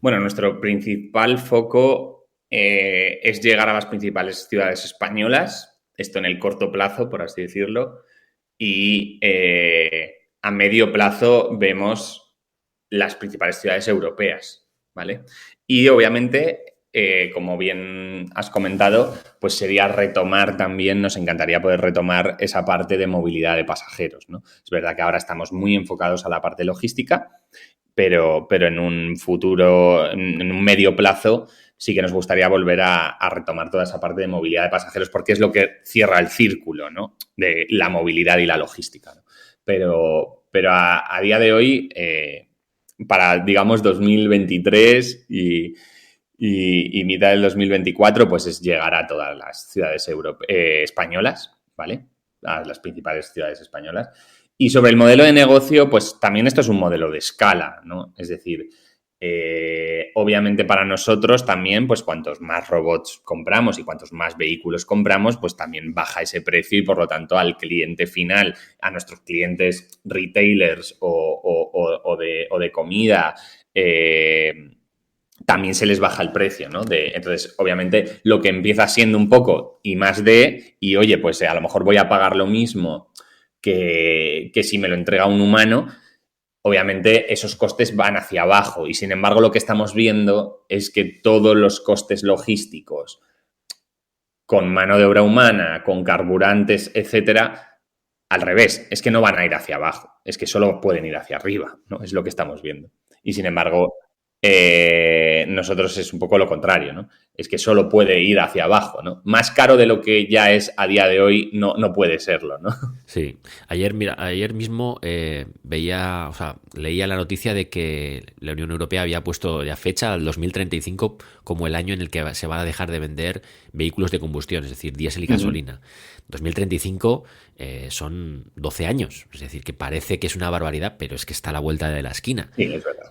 [SPEAKER 2] Bueno, nuestro principal foco es llegar a las principales ciudades españolas, esto en el corto plazo, por así decirlo, y a medio plazo vemos las principales ciudades europeas, ¿vale? Y obviamente, como bien has comentado, pues sería retomar también, nos encantaría poder retomar esa parte de movilidad de pasajeros, ¿no? Es verdad que ahora estamos muy enfocados a la parte logística, pero en un futuro, en un medio plazo, sí que nos gustaría volver a retomar toda esa parte de movilidad de pasajeros porque es lo que cierra el círculo, ¿no? De la movilidad y la logística, ¿no? Pero a día de hoy, para, digamos, 2023 y mitad del 2024, pues es llegar a todas las ciudades españolas, ¿vale? A las principales ciudades españolas. Y sobre el modelo de negocio, pues también esto es un modelo de escala, ¿no? Es decir, obviamente para nosotros también, pues cuantos más robots compramos y cuantos más vehículos compramos, pues también baja ese precio y por lo tanto al cliente final, a nuestros clientes retailers o de comida, también se les baja el precio, ¿no? Entonces, obviamente, lo que empieza siendo un poco y más y oye, pues a lo mejor voy a pagar lo mismo que si me lo entrega un humano, obviamente esos costes van hacia abajo y sin embargo lo que estamos viendo es que todos los costes logísticos con mano de obra humana, con carburantes, etcétera, al revés, es que no van a ir hacia abajo, es que solo pueden ir hacia arriba, ¿no? Es lo que estamos viendo. Y sin embargo, nosotros es un poco lo contrario, ¿no? Es que solo puede ir hacia abajo, ¿no? Más caro de lo que ya es a día de hoy no puede serlo, ¿no?
[SPEAKER 1] Sí. Ayer mismo leía la noticia de que la Unión Europea había puesto ya fecha al 2035 como el año en el que se van a dejar de vender vehículos de combustión, es decir, diésel y gasolina. 2035 son 12 años, es decir, que parece que es una barbaridad, pero es que está a la vuelta de la esquina.
[SPEAKER 2] Sí, es verdad.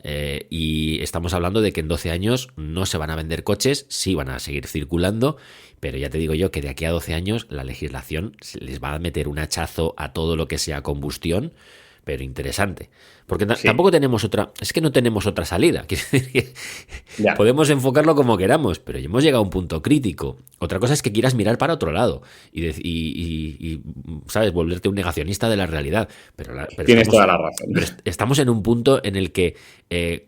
[SPEAKER 1] Y estamos hablando de que en 12 años no se van a vender coches, sí van a seguir circulando, pero ya te digo yo que de aquí a 12 años la legislación les va a meter un hachazo a todo lo que sea combustión, pero interesante. Porque tampoco tenemos no tenemos otra salida. Podemos enfocarlo como queramos, pero ya hemos llegado a un punto crítico. Otra cosa es que quieras mirar para otro lado y ¿sabes? Volverte un negacionista de la realidad. Pero
[SPEAKER 2] tienes toda la razón.
[SPEAKER 1] Pero estamos en un punto en el que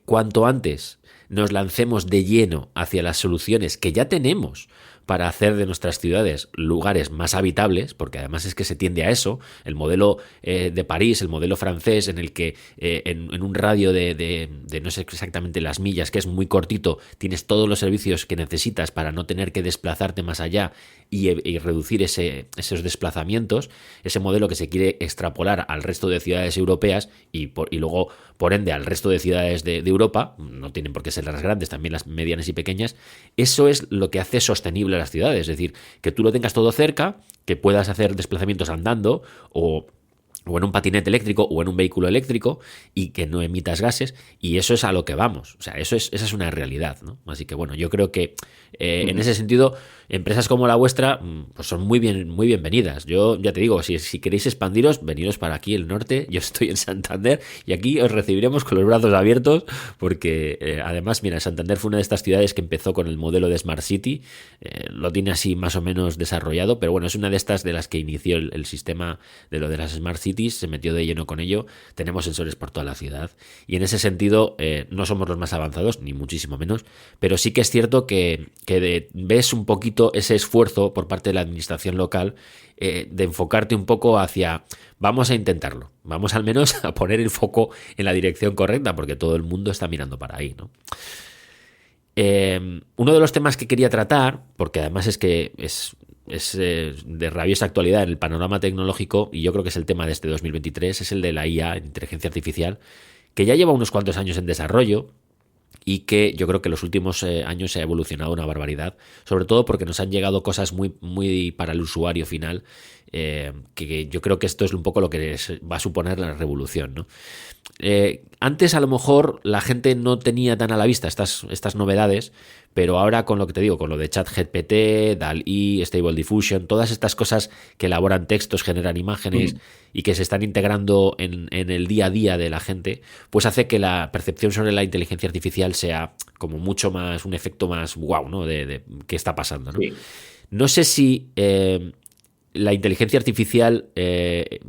[SPEAKER 1] cuanto antes nos lancemos de lleno hacia las soluciones que ya tenemos para hacer de nuestras ciudades lugares más habitables, porque además es que se tiende a eso. El modelo de París, el modelo francés, en el que en un radio de no sé exactamente las millas, que es muy cortito, tienes todos los servicios que necesitas para no tener que desplazarte más allá y reducir esos desplazamientos, ese modelo que se quiere extrapolar al resto de ciudades europeas y luego, por ende, al resto de ciudades de Europa, no tienen por qué ser las grandes, también las medianas y pequeñas. Eso es lo que hace sostenible a las ciudades, es decir, que tú lo tengas todo cerca, que puedas hacer desplazamientos andando o en un patinete eléctrico o en un vehículo eléctrico y que no emitas gases, y eso es a lo que vamos. O sea, esa es una realidad, ¿no? Así que bueno, yo creo que en ese sentido, empresas como la vuestra pues son muy bienvenidas. Yo ya te digo, si queréis expandiros, veniros para aquí el norte. Yo estoy en Santander y aquí os recibiremos con los brazos abiertos porque además, mira, Santander fue una de estas ciudades que empezó con el modelo de Smart City, lo tiene así más o menos desarrollado, pero bueno, es una de estas de las que inició el sistema de lo de las Smart Cities, se metió de lleno con ello. Tenemos sensores por toda la ciudad y en ese sentido no somos los más avanzados, ni muchísimo menos, pero sí que es cierto que ves un poquito ese esfuerzo por parte de la administración local de enfocarte un poco hacia vamos a intentarlo, vamos al menos a poner el foco en la dirección correcta porque todo el mundo está mirando para ahí, ¿no? Uno de los temas que quería tratar, porque además es que es de rabiosa actualidad en el panorama tecnológico, y yo creo que es el tema de este 2023, es el de la IA, inteligencia artificial, que ya lleva unos cuantos años en desarrollo y que yo creo que en los últimos años se ha evolucionado una barbaridad, sobre todo porque nos han llegado cosas muy para el usuario final, que yo creo que esto es un poco lo que va a suponer la revolución, ¿no? Antes a lo mejor la gente no tenía tan a la vista estas novedades, pero ahora con lo que te digo, con lo de ChatGPT, DALL-E, Stable Diffusion, todas estas cosas que elaboran textos, generan imágenes y que se están integrando en el día a día de la gente, pues hace que la percepción sobre la inteligencia artificial sea como mucho más, un efecto más wow, ¿no? De qué está pasando, ¿no?
[SPEAKER 2] Sí.
[SPEAKER 1] No sé si la inteligencia artificial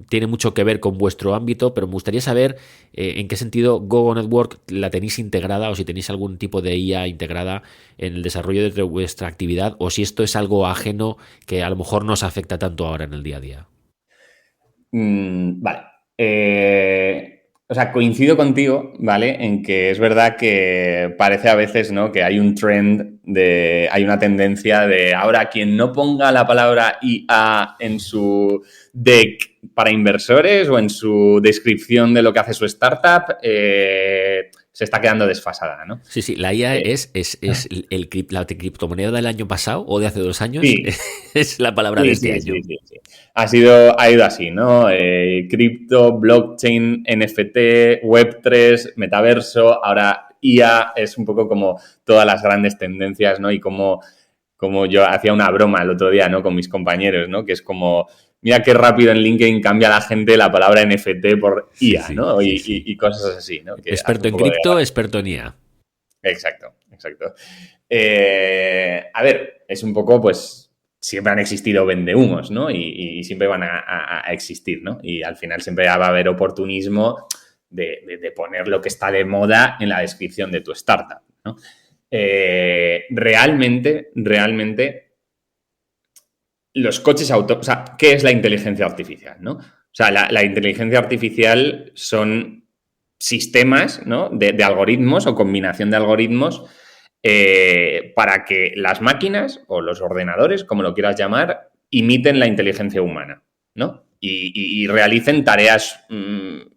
[SPEAKER 1] tiene mucho que ver con vuestro ámbito, pero me gustaría saber en qué sentido Gogo Network la tenéis integrada o si tenéis algún tipo de IA integrada en el desarrollo de vuestra actividad o si esto es algo ajeno que a lo mejor no os afecta tanto ahora en el día a día.
[SPEAKER 2] Vale. O sea, coincido contigo, ¿vale? En que es verdad que parece a veces, ¿no? Que hay un trend hay una tendencia de ahora quien no ponga la palabra IA en su deck para inversores o en su descripción de lo que hace su startup, se está quedando desfasada, ¿no?
[SPEAKER 1] Sí, la IA es la criptomoneda del año pasado o de hace 2 años,
[SPEAKER 2] Sí.
[SPEAKER 1] es la palabra de este año.
[SPEAKER 2] Sí. Ha ido así, ¿no? Cripto, blockchain, NFT, Web3, metaverso, ahora IA es un poco como todas las grandes tendencias, ¿no? Y como yo hacía una broma el otro día, ¿no? Con mis compañeros, ¿no? Que es como, mira qué rápido en LinkedIn cambia la gente la palabra NFT por IA, ¿no? Y cosas así, ¿no? Que
[SPEAKER 1] experto en cripto, experto en IA.
[SPEAKER 2] Exacto. A ver, es un poco, pues, siempre han existido vendehumos, ¿no? Y siempre van a existir, ¿no? Y al final siempre va a haber oportunismo de poner lo que está de moda en la descripción de tu startup, ¿no? Realmente, los coches autónomos, o sea, ¿qué es la inteligencia artificial, no? O sea, la inteligencia artificial son sistemas, ¿no? de algoritmos o combinación de algoritmos para que las máquinas o los ordenadores, como lo quieras llamar, imiten la inteligencia humana, ¿no? Y realicen tareas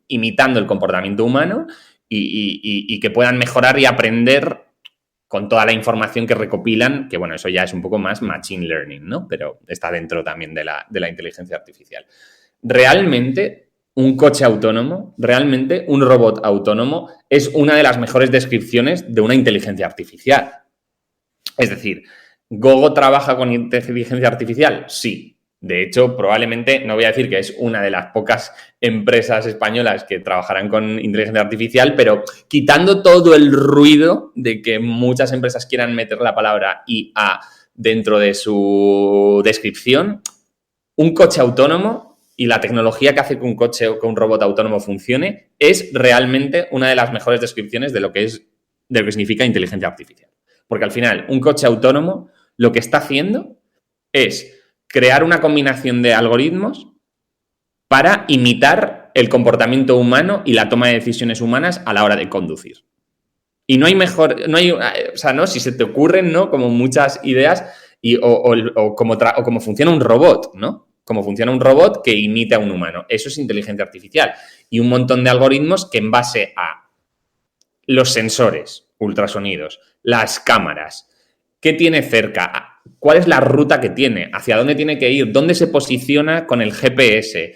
[SPEAKER 2] imitando el comportamiento humano y que puedan mejorar y aprender con toda la información que recopilan, que bueno, eso ya es un poco más machine learning, ¿no? Pero está dentro también de la inteligencia artificial. Realmente, un coche autónomo, realmente un robot autónomo es una de las mejores descripciones de una inteligencia artificial. Es decir, ¿Gogo trabaja con inteligencia artificial? Sí. De hecho, probablemente, no voy a decir que es una de las pocas empresas españolas que trabajarán con inteligencia artificial, pero quitando todo el ruido de que muchas empresas quieran meter la palabra IA dentro de su descripción, un coche autónomo y la tecnología que hace que un coche o que un robot autónomo funcione es realmente una de las mejores descripciones de lo que significa inteligencia artificial. Porque al final, un coche autónomo lo que está haciendo es crear una combinación de algoritmos para imitar el comportamiento humano y la toma de decisiones humanas a la hora de conducir. Y no hay mejor, no hay, o sea, ¿no? Si se te ocurren, ¿no? Como muchas ideas o cómo funciona un robot, ¿no? Cómo funciona un robot que imita a un humano. Eso es inteligencia artificial. Y un montón de algoritmos que en base a los sensores, ultrasonidos, las cámaras, qué tiene cerca, cuál es la ruta que tiene, hacia dónde tiene que ir, dónde se posiciona con el GPS,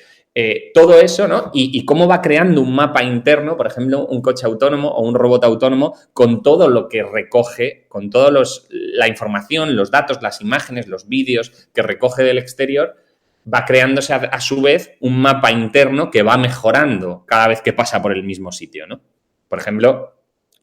[SPEAKER 2] todo eso, ¿no? Y cómo va creando un mapa interno, por ejemplo, un coche autónomo o un robot autónomo, con todo lo que recoge, con toda la información, los datos, las imágenes, los vídeos que recoge del exterior, va creándose a su vez un mapa interno que va mejorando cada vez que pasa por el mismo sitio, ¿no? Por ejemplo,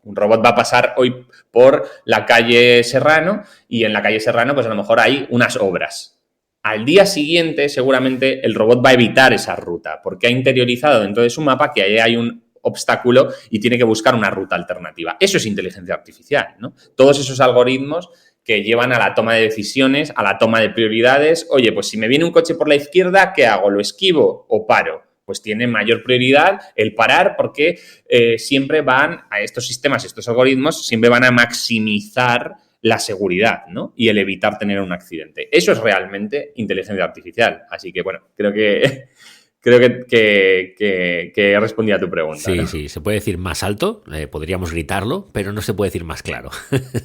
[SPEAKER 2] un robot va a pasar hoy por la calle Serrano y en la calle Serrano pues a lo mejor hay unas obras. Al día siguiente seguramente el robot va a evitar esa ruta porque ha interiorizado dentro de su mapa que ahí hay un obstáculo y tiene que buscar una ruta alternativa. Eso es inteligencia artificial, ¿no? Todos esos algoritmos que llevan a la toma de decisiones, a la toma de prioridades. Oye, pues si me viene un coche por la izquierda, ¿qué hago? ¿Lo esquivo o paro? Pues tiene mayor prioridad el parar porque siempre van a estos sistemas, estos algoritmos, siempre van a maximizar la seguridad, ¿no? Y el evitar tener un accidente. Eso es realmente inteligencia artificial. Así que, bueno, creo que he respondido a tu pregunta.
[SPEAKER 1] Sí,
[SPEAKER 2] ¿no?
[SPEAKER 1] sí, se puede decir más alto, podríamos gritarlo, pero no se puede decir más claro.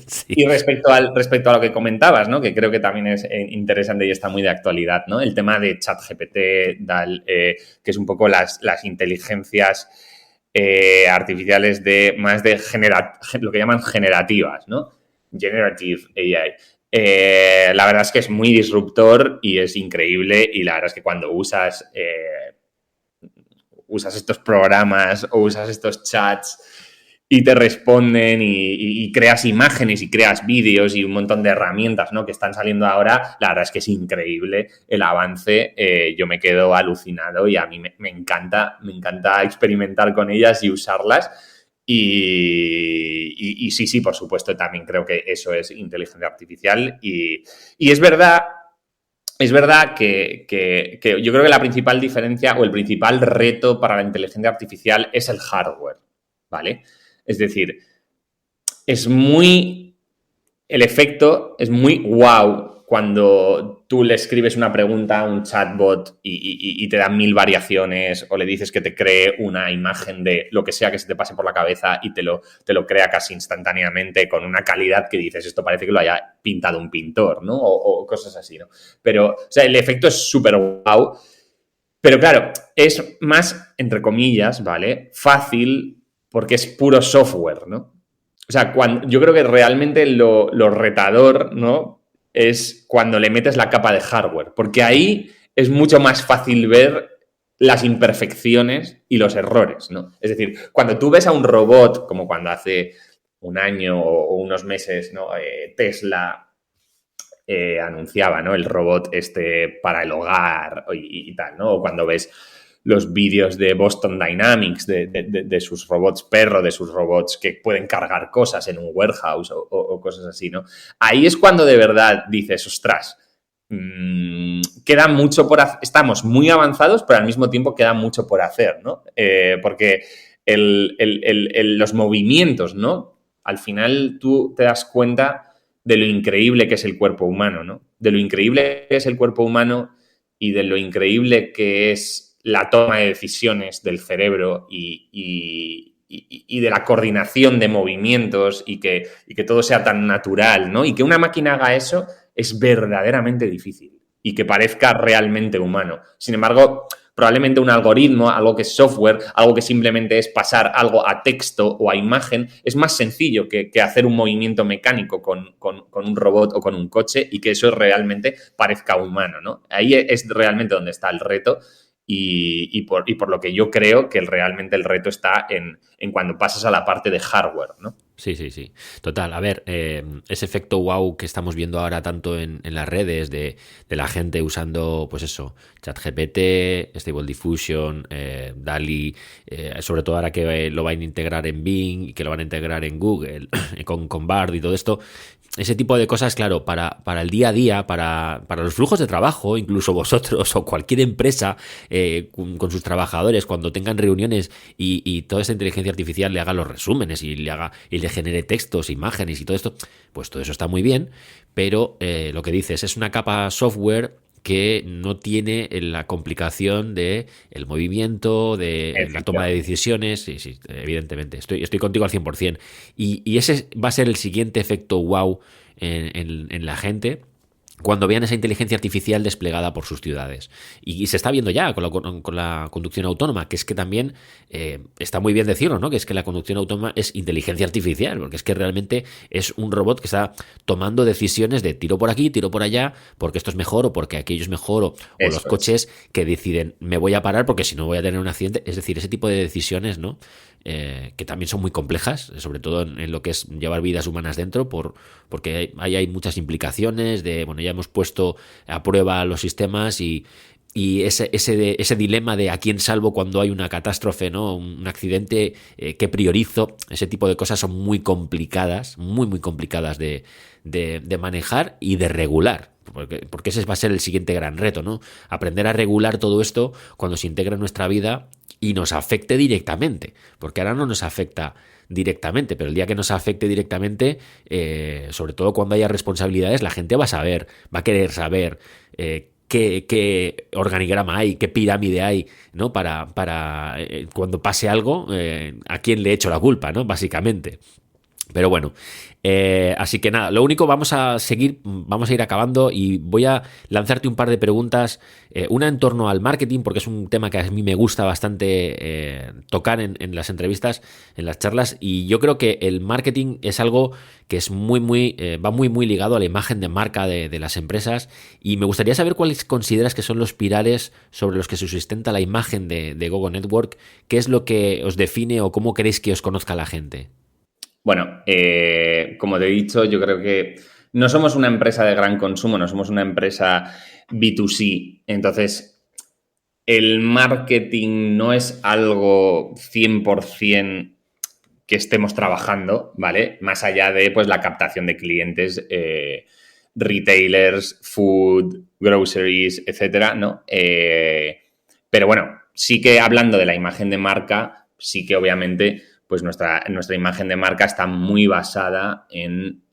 [SPEAKER 2] Sí. Y respecto a lo que comentabas, ¿no? Que creo que también es interesante y está muy de actualidad, ¿no? El tema de ChatGPT, que es un poco las inteligencias artificiales de lo que llaman generativas, ¿no? Generative AI. La verdad es que es muy disruptor y es increíble y la verdad es que cuando usas estos programas o usas estos chats y te responden y creas imágenes y creas vídeos y un montón de herramientas, ¿no? que están saliendo ahora, la verdad es que es increíble el avance. Yo me quedo alucinado y a mí me encanta experimentar con ellas y usarlas. Y sí, por supuesto, también creo que eso es inteligencia artificial y es verdad que yo creo que la principal diferencia o el principal reto para la inteligencia artificial es el hardware, ¿vale? Es decir, el efecto es muy wow cuando tú le escribes una pregunta a un chatbot y te da 1000 variaciones o le dices que te cree una imagen de lo que sea que se te pase por la cabeza y te lo crea casi instantáneamente con una calidad que dices, esto parece que lo haya pintado un pintor, ¿no? O cosas así, ¿no? Pero, o sea, el efecto es súper wow, pero claro, es más, entre comillas, ¿vale? Fácil porque es puro software, ¿no? O sea, yo creo que realmente lo retador, ¿no? Es cuando le metes la capa de hardware, porque ahí es mucho más fácil ver las imperfecciones y los errores, ¿no? Es decir, cuando tú ves a un robot, como cuando hace un año o unos meses, ¿no? Tesla anunciaba, ¿no? El robot para el hogar y tal, ¿no? O cuando ves los vídeos de Boston Dynamics, de sus robots perro, de sus robots que pueden cargar cosas en un warehouse o cosas así, ¿no? Ahí es cuando de verdad dices, ostras, queda mucho por hacer. Estamos muy avanzados, pero al mismo tiempo queda mucho por hacer, ¿no? Porque los movimientos, ¿no? Al final tú te das cuenta de lo increíble que es el cuerpo humano, ¿no? De lo increíble que es el cuerpo humano y de lo increíble que es la toma de decisiones del cerebro y de la coordinación de movimientos y que todo sea tan natural, ¿no? Y que una máquina haga eso es verdaderamente difícil y que parezca realmente humano. Sin embargo, probablemente un algoritmo, algo que es software, algo que simplemente es pasar algo a texto o a imagen, es más sencillo que hacer un movimiento mecánico con un robot o con un coche y que eso realmente parezca humano, ¿no? Ahí es realmente donde está el reto. Y por lo que yo creo que realmente el reto está en cuando pasas a la parte de hardware, ¿no?
[SPEAKER 1] Sí. Total, a ver, ese efecto wow que estamos viendo ahora tanto en las redes de la gente usando, pues eso, ChatGPT, Stable Diffusion, DALL-E, sobre todo ahora que lo van a integrar en Bing y que lo van a integrar en Google, con Bard y todo esto. ese tipo de cosas, claro, para el día a día, para los flujos de trabajo, incluso vosotros o cualquier empresa con sus trabajadores, cuando tengan reuniones y toda esa inteligencia artificial le haga los resúmenes y le genere textos, imágenes y todo esto, pues todo eso está muy bien, pero lo que dices es una capa software que no tiene la complicación de el movimiento, de la toma de decisiones. Sí, sí, evidentemente. Estoy contigo al 100%. Y ese va a ser el siguiente efecto wow en la gente cuando vean esa inteligencia artificial desplegada por sus ciudades. Y se está viendo ya con la conducción autónoma, que es que también está muy bien decirlo, ¿no? Que es que la conducción autónoma es inteligencia artificial, porque es que realmente es un robot que está tomando decisiones de tiro por aquí, tiro por allá, porque esto es mejor o porque aquello es mejor, o los coches que deciden me voy a parar porque si no voy a tener un accidente. Es decir, ese tipo de decisiones, ¿no? Que también son muy complejas, sobre todo en lo que es llevar vidas humanas dentro, porque ahí hay muchas implicaciones de, bueno, ya hemos puesto a prueba los sistemas y ese dilema de a quién salvo cuando hay una catástrofe, ¿no? Un accidente, qué priorizo, ese tipo de cosas son muy complicadas, muy complicadas de manejar y de regular. Porque ese va a ser el siguiente gran reto, ¿no? Aprender a regular todo esto cuando se integra en nuestra vida y nos afecte directamente, porque ahora no nos afecta directamente, pero el día que nos afecte directamente, sobre todo cuando haya responsabilidades, la gente va a querer saber qué organigrama hay, qué pirámide hay, ¿no? Para cuando pase algo, a quién le echo la culpa, ¿no? Básicamente. Pero bueno, así que nada, lo único, vamos a ir acabando y voy a lanzarte un par de preguntas, una en torno al marketing, porque es un tema que a mí me gusta bastante tocar en las entrevistas, en las charlas, y yo creo que el marketing es algo que es va muy ligado a la imagen de marca de las empresas, y me gustaría saber cuáles consideras que son los pilares sobre los que se sustenta la imagen de Gogo Network, qué es lo que os define o cómo queréis que os conozca la gente.
[SPEAKER 2] Bueno, como te he dicho, yo creo que no somos una empresa de gran consumo, no somos una empresa B2C. Entonces, el marketing no es algo 100% que estemos trabajando, ¿vale? Más allá de, pues, la captación de clientes, retailers, food, groceries, etcétera, ¿no? Pero bueno, sí que hablando de la imagen de marca, sí que obviamente pues nuestra imagen de marca está muy basada en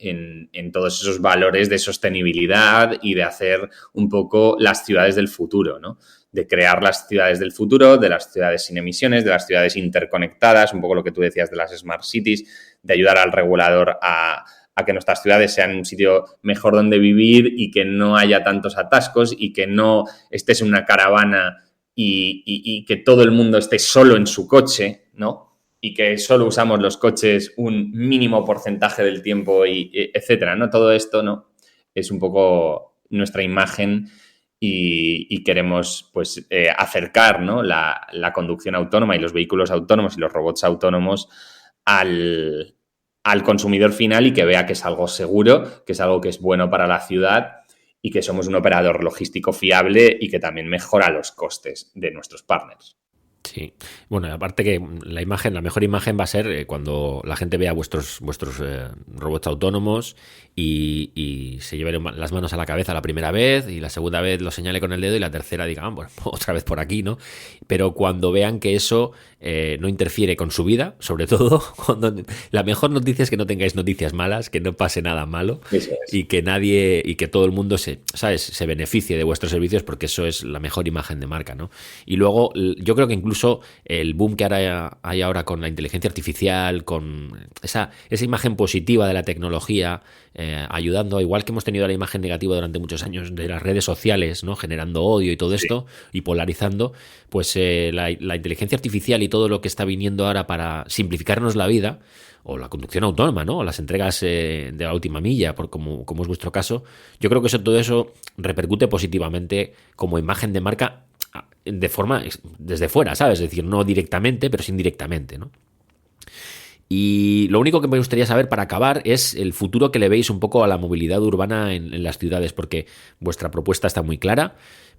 [SPEAKER 2] todos esos valores de sostenibilidad y de hacer un poco las ciudades del futuro, ¿no? De crear las ciudades del futuro, de las ciudades sin emisiones, de las ciudades interconectadas, un poco lo que tú decías de las smart cities, de ayudar al regulador a que nuestras ciudades sean un sitio mejor donde vivir y que no haya tantos atascos y que no estés en una caravana y que todo el mundo esté solo en su coche, ¿no? Y que solo usamos los coches un mínimo porcentaje del tiempo, etcétera, ¿no? Todo esto, ¿no? Es un poco nuestra imagen y queremos, pues, acercar, ¿no? la conducción autónoma y los vehículos autónomos y los robots autónomos al consumidor final y que vea que es algo seguro, que es algo que es bueno para la ciudad y que somos un operador logístico fiable y que también mejora los costes de nuestros partners.
[SPEAKER 1] Sí, bueno, aparte que la mejor imagen va a ser cuando la gente vea vuestros robots autónomos y se lleven las manos a la cabeza la primera vez y la segunda vez lo señale con el dedo y la tercera diga, bueno, otra vez por aquí, ¿no? Pero cuando vean que eso no interfiere con su vida, sobre todo, la mejor noticia es que no tengáis noticias malas, que no pase nada malo y que todo el mundo se beneficie de vuestros servicios, porque eso es la mejor imagen de marca, ¿no? Y luego yo creo que incluso el boom que hay ahora con la inteligencia artificial, con esa imagen positiva de la tecnología, ayudando, igual que hemos tenido la imagen negativa durante muchos años de las redes sociales, ¿no? Generando odio y todo esto, y polarizando, pues la inteligencia artificial y todo lo que está viniendo ahora para simplificarnos la vida, o la conducción autónoma, ¿no? O las entregas de la última milla, como es vuestro caso, yo creo que todo eso repercute positivamente como imagen de marca de forma desde fuera, ¿sabes? Es decir, no directamente, pero sí indirectamente, ¿no? Y lo único que me gustaría saber para acabar es el futuro que le veis un poco a la movilidad urbana en las ciudades, porque vuestra propuesta está muy clara,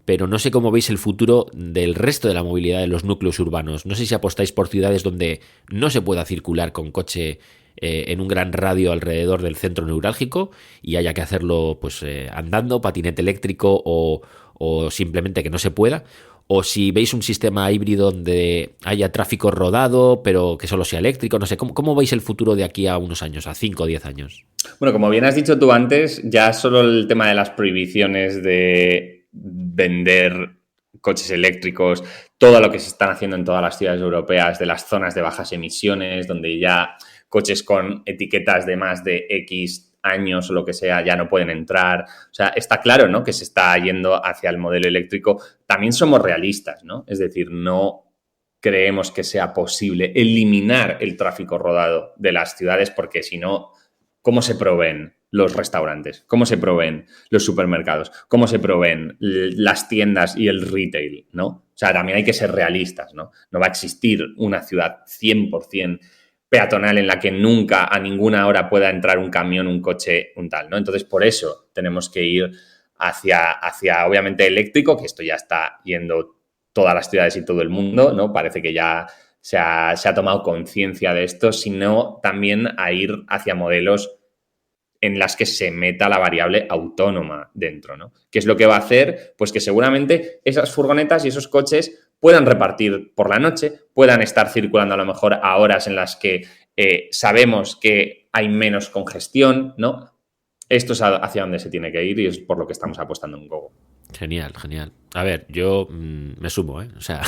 [SPEAKER 1] pero no sé cómo veis el futuro del resto de la movilidad de los núcleos urbanos. No sé si apostáis por ciudades donde no se pueda circular con coche en un gran radio alrededor del centro neurálgico y haya que hacerlo pues andando, patinete eléctrico o simplemente que no se pueda. O si veis un sistema híbrido donde haya tráfico rodado, pero que solo sea eléctrico, no sé, ¿cómo veis el futuro de aquí a unos años, a 5 o 10 años?
[SPEAKER 2] Bueno, como bien has dicho tú antes, ya solo el tema de las prohibiciones de vender coches eléctricos, todo lo que se están haciendo en todas las ciudades europeas, de las zonas de bajas emisiones, donde ya coches con etiquetas de más de X años o lo que sea ya no pueden entrar. O sea, está claro, ¿no?, que se está yendo hacia el modelo eléctrico. También somos realistas, ¿no? Es decir, no creemos que sea posible eliminar el tráfico rodado de las ciudades porque si no, ¿cómo se proveen los restaurantes? ¿Cómo se proveen los supermercados? ¿Cómo se proveen las tiendas y el retail, ¿no? O sea, también hay que ser realistas, ¿no? No va a existir una ciudad 100% peatonal en la que nunca a ninguna hora pueda entrar un camión, un coche, un tal, ¿no? Entonces, por eso tenemos que ir hacia obviamente, eléctrico, que esto ya está yendo todas las ciudades y todo el mundo, ¿no? Parece que ya se ha tomado conciencia de esto, sino también a ir hacia modelos en las que se meta la variable autónoma dentro, ¿no? ¿Qué es lo que va a hacer? Pues que seguramente esas furgonetas y esos coches puedan repartir por la noche, puedan estar circulando a lo mejor a horas en las que sabemos que hay menos congestión, ¿no? Esto es hacia donde se tiene que ir y es por lo que estamos apostando en Gogo.
[SPEAKER 1] Genial, genial. A ver, yo me sumo, ¿eh? O sea,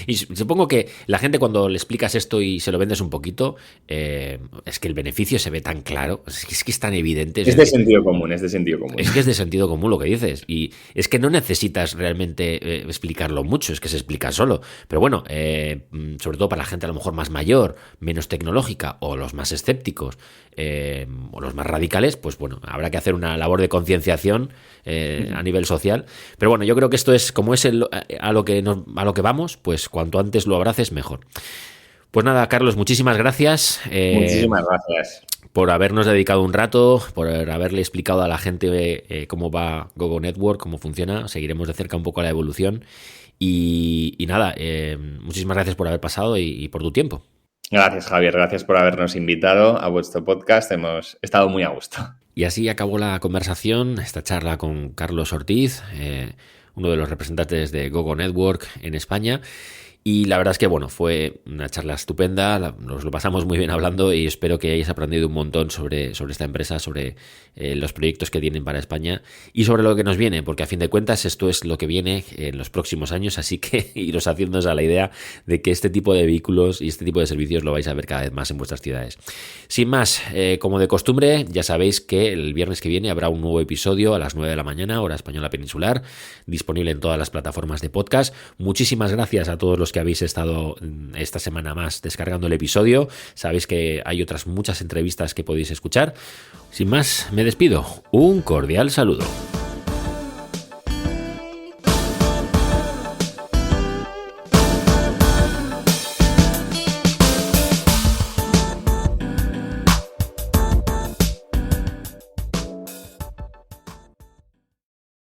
[SPEAKER 1] y supongo que la gente cuando le explicas esto y se lo vendes un poquito, es que el beneficio se ve tan claro, es que es tan evidente.
[SPEAKER 2] Es de sentido común, es de sentido común.
[SPEAKER 1] Es que es de sentido común lo que dices. Y es que no necesitas realmente explicarlo mucho, es que se explica solo. Pero bueno, sobre todo para la gente a lo mejor más mayor, menos tecnológica, o los más escépticos, o los más radicales, pues bueno, habrá que hacer una labor de concienciación a nivel social. Pero bueno, yo creo que esto es como es a lo que vamos, pues cuanto antes lo abraces, mejor. Pues nada, Carlos, muchísimas gracias.
[SPEAKER 2] Muchísimas gracias.
[SPEAKER 1] Por habernos dedicado un rato, por haberle explicado a la gente cómo va Gogo Network, cómo funciona. Seguiremos de cerca un poco la evolución. Y nada, muchísimas gracias por haber pasado y por tu tiempo.
[SPEAKER 2] Gracias, Javier. Gracias por habernos invitado a vuestro podcast. Hemos estado muy a gusto.
[SPEAKER 1] Y así acabó la conversación, esta charla con Carlos Ortiz, uno de los representantes de Gogo Network en España. Y la verdad es que, bueno, fue una charla estupenda, nos lo pasamos muy bien hablando y espero que hayáis aprendido un montón sobre esta empresa, sobre los proyectos que tienen para España y sobre lo que nos viene, porque a fin de cuentas esto es lo que viene en los próximos años, así que iros haciéndoos a la idea de que este tipo de vehículos y este tipo de servicios lo vais a ver cada vez más en vuestras ciudades. Sin más, como de costumbre, ya sabéis que el viernes que viene habrá un nuevo episodio a las 9 de la mañana, hora española peninsular, disponible en todas las plataformas de podcast. Muchísimas gracias a todos los que habéis estado esta semana más descargando el episodio. Sabéis que hay otras muchas entrevistas que podéis escuchar. Sin más, me despido. Un cordial saludo.